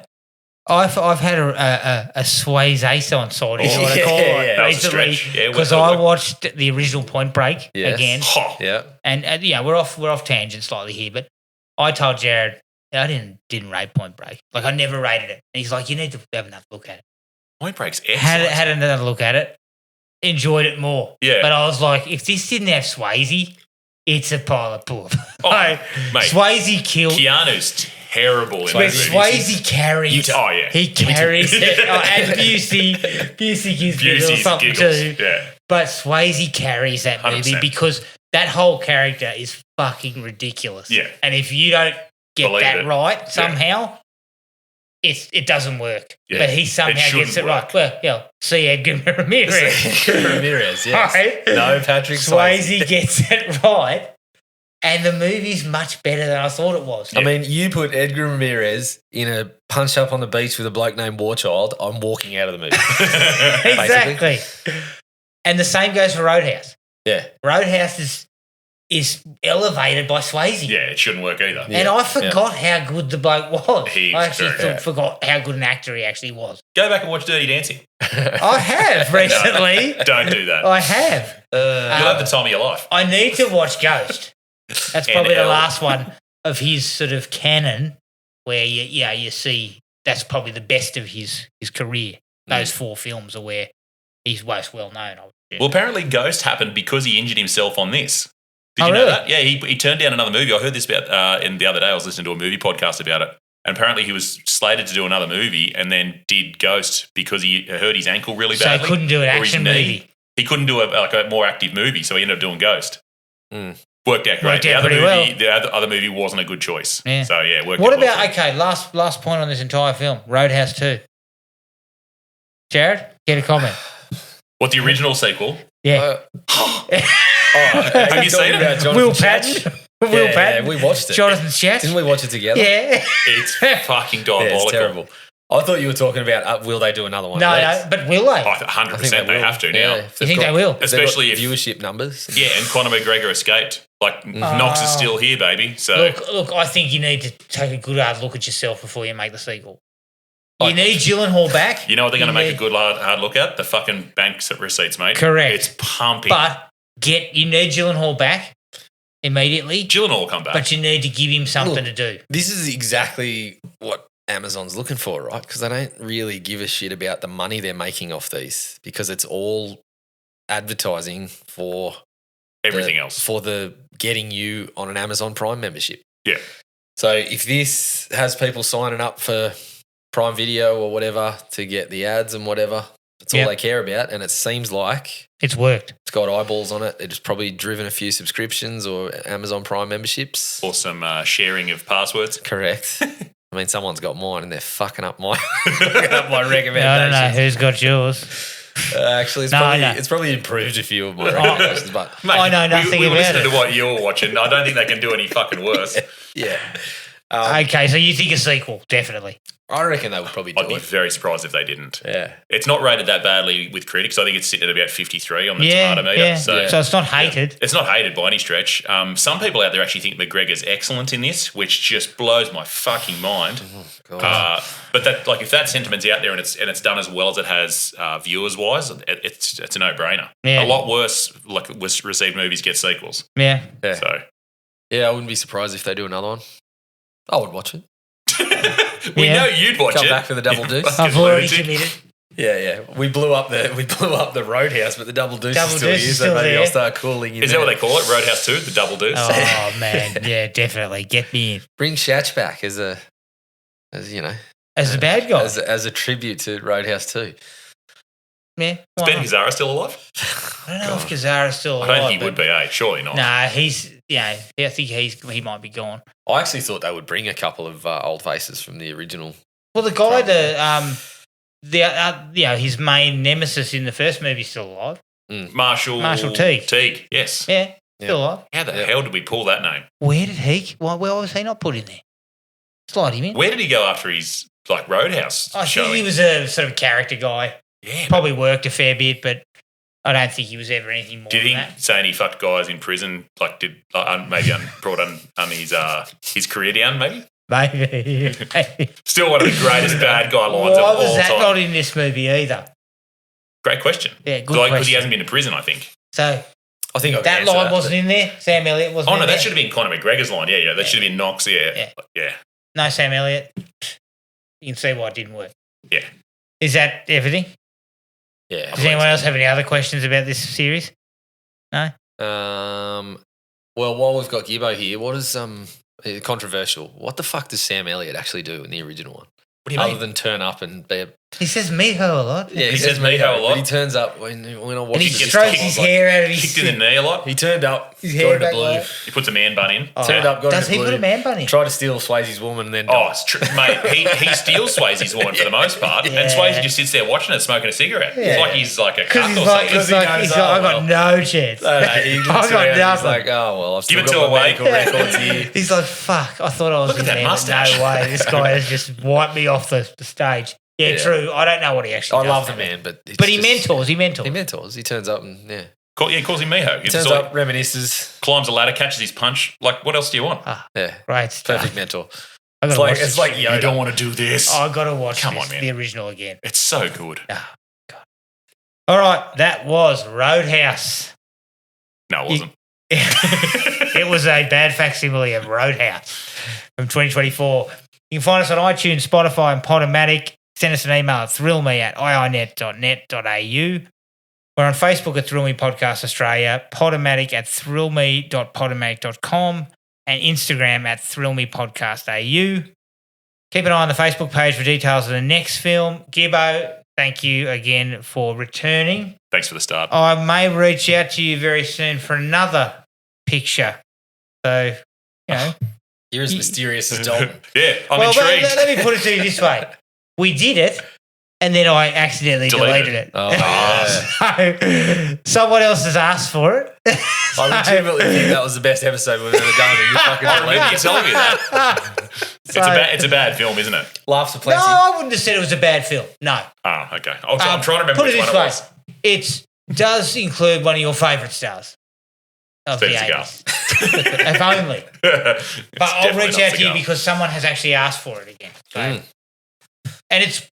I've had a Swayze on side, is what I call it, recently, because I watched the original Point Break again. And we're off tangent slightly here, but I told Jared I didn't rate Point Break. Like I never rated it. And he's like, you need to have another look at it. Point Break's excellent. Had another look at it. Enjoyed it more. Yeah. But I was like, if this didn't have Swayze, it's a pile of poop. Oh, mate. Swayze killed. Keanu's terrible in this movie. Swayze carries. He carries it. And Busey gives me a little something too. Yeah. But Swayze carries that 100%. movie because that whole character is fucking ridiculous. Yeah. And if you don't get that right somehow, it doesn't work. Yeah, But he somehow shouldn't gets it work. right. Well, see Edgar Ramirez. Ramirez, yes. Right? No, Patrick Swayze gets it right. And the movie's much better than I thought it was. I mean, you put Edgar Ramirez in a punch up on the beach with a bloke named Warchild, I'm walking out of the movie. Exactly. And the same goes for Roadhouse. Yeah. Roadhouse is elevated by Swayze. Yeah, it shouldn't work either. And I forgot how good the bloke was. I actually forgot how good an actor he actually was. Go back and watch Dirty Dancing. I have recently. Don't do that. I have. You'll have the time of your life. I need to watch Ghost. That's probably the NL. last one of his sort of canon where you see that's probably the best of his career. Those 4 films are where he's most well known. Well, apparently Ghost happened because he injured himself on this. Did you know really? that? Yeah, he turned down another movie. I heard this about in the other day. I was listening to a movie podcast about it. And apparently he was slated to do another movie and then did Ghost because he hurt his ankle really badly. So he couldn't do an or his action knee. movie. He couldn't do a more active movie, so he ended up doing Ghost. Worked out great. Worked out pretty well. The other movie wasn't a good choice. Yeah. So yeah, it worked What out well about, for him. okay, last point on this entire film, Roadhouse 2. Jared, get a comment. What, the original sequel? Yeah. Have you seen it? Will Patton. Will Patton. Yeah, we watched it. Jonathan Schacht. Didn't we watch it together? Yeah. It's fucking diabolical. Yeah, it's terrible. I thought you were talking about will they do another one? No, but will they? Oh, 100% they have to now. You think they will? Especially if viewership numbers. Yeah, and Conor McGregor escaped. Like Knox is still here, baby. So Look, I think you need to take a good hard look at yourself before you make the sequel. You need Gyllenhaal back. you know what they're going to make a good hard look at? The fucking banks receipts, mate. Correct. It's pumping. But you need Gyllenhaal back immediately. Gyllenhaal will come back. But you need to give him something to do. This is exactly what Amazon's looking for, right? Because they don't really give a shit about the money they're making off these because it's all advertising for everything else. For the getting you on an Amazon Prime membership. Yeah. So if this has people signing up for Prime Video or whatever to get the ads and whatever, that's all they care about. And it seems like it's worked. It's got eyeballs on it. It's probably driven a few subscriptions or Amazon Prime memberships. Or some sharing of passwords. Correct. I mean, someone's got mine and they're fucking up my recommendations. I don't know who's got yours. Actually, it's probably improved a few of my recommendations. But Mate, I know nothing we about listened it. to what you're watching. I don't think they can do any fucking worse. Yeah. Okay, so you think a sequel, definitely. I reckon they would probably do I'd be very surprised if they didn't. Yeah. It's not rated that badly with critics. I think it's sitting at about 53 on the tomato meter. Yeah. So it's not hated. It's not hated by any stretch. Some people out there actually think McGregor's excellent in this, which just blows my fucking mind. God. But that, like, if that sentiment's out there and it's done as well as it has viewers wise, it's a no brainer. Yeah. A lot worse, like received movies get sequels. Yeah. So yeah, I wouldn't be surprised if they do another one. I would watch it. we know you'd watch Come it. back for the double deuce. I've already committed. Yeah. We blew up the Roadhouse, but the double deuce is still here, so maybe I'll start calling you. Is that what they call it? Roadhouse 2, the double deuce? Oh man, yeah, definitely. Get me in. Bring Shatch back as the bad guy. As a tribute to Roadhouse 2. Yeah. Is Ben Gazzara still alive? I don't know if Gazzara's still alive. I don't think he would be, surely not. Nah, he's I think he might be gone. I actually thought they would bring a couple of old faces from the original. Well, the guy his main nemesis in the first movie is still alive. Marshall Teague, yes. Yeah, still alive. How the hell did we pull that name? Where did he? Why was he not put in there? Slide him in. Where did he go after his Roadhouse I showing? think he was a sort of character guy. Yeah, probably worked a fair bit, but I don't think he was ever anything more did than he that. say any fucked guys in prison? Like, maybe brought his career down? Maybe. Maybe. Still one of the greatest bad guy lines of Why all was that time. not in this movie either? Great question. Yeah, good Because question. he hasn't been to prison, I think. So I think that line wasn't in there. Sam Elliott wasn't. Oh in no, there. that should have been Conor McGregor's line. Yeah. That should have been Knox. Yeah. No Sam Elliott. You can see why it didn't work. Yeah. Is that everything? Yeah. Does anyone else have any other questions about this series? No. Well, while we've got Gibbo here, what is controversial? What the fuck does Sam Elliott actually do in the original one? What do you Other mean? than turn up and be He says Miho a lot. Yeah, He says Miho a lot. But he turns up when I watch And he it. strokes his hair out of his Kicked in the knee a lot. He turned up, His got hair into back blue. like- He puts a man bun in. Turned up, got Does into he blue. put a man bun in? Tried to steal Swayze's woman and then Oh, died. it's true, mate. He steals Swayze's woman for the most part, and Swayze just sits there watching it, smoking a cigarette. It's like he's like a Because cunt he's or like, something. he's like, I got no chance. He I looks got around, nothing. he's like, oh, well, I've still Give it got to my a medical weight. records here. He's like, fuck, I thought I was Look at in that there, but mustache. no way. This guy has just wiped me off the stage. Yeah, true. I don't know what he actually I does. love the man, but it's But he just- mentors. He mentors. He turns up and, yeah. He calls him Miho. He He's turns sort of- up, reminisces. climbs a ladder, catches his punch. Like, what else do you want? Yeah. Great stuff. Perfect mentor. I gotta It's like, watch it's this. like Yoda. You don't want to do this. I got to watch Come this, on, man. the original again. It's so good. Oh, God. All right, that was Roadhouse. No, it wasn't. It was a bad facsimile of Roadhouse from 2024. You can find us on iTunes, Spotify, and Podomatic. Send us an email at thrillme@iinet.net.au. We're on Facebook at Thrill Me Podcast Australia, Podomatic at thrillme.podomatic.com, and Instagram at thrillmepodcast.au. Keep an eye on the Facebook page for details of the next film. Gibbo, thank you again for returning. Thanks for the start. I may reach out to you very soon for another picture. So, you know. You're as mysterious as Dalton. Yeah, I'm Well, intrigued. let me put it to you this way. We did it, and then I accidentally deleted it. Oh, yeah. So, someone else has asked for it. I legitimately think that was the best episode we've ever done. And you fucking I remember you telling me that. So- It's a bad film, isn't it? Laughs are No, plenty. I wouldn't have said it was a bad film. No. Oh, okay. I'm trying to remember Put it which this one way. it was. It does include one of your favourite stars of the Steven 80s. If only. But I'll reach out to you because because someone has actually asked for it again. So, and it's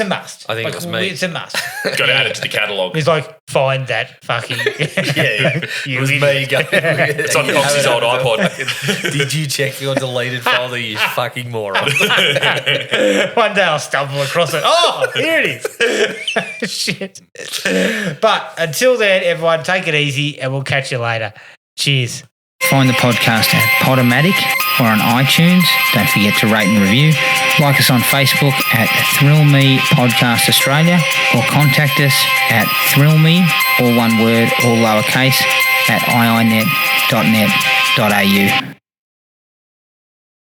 a must. I think it was me. It's a must. got to add it to the catalogue. He's like, find that fucking. It was me going. It's on Coxie's old iPod. Did you check your deleted folder, you fucking moron? One day I'll stumble across it. Oh, here it is. Shit. But until then, everyone, take it easy and we'll catch you later. Cheers. Find the podcast at Podomatic or on iTunes. Don't forget to rate and review. Like us on Facebook at Thrill Me Podcast Australia or contact us at thrillme, all one word, all lowercase, at iinet.net.au.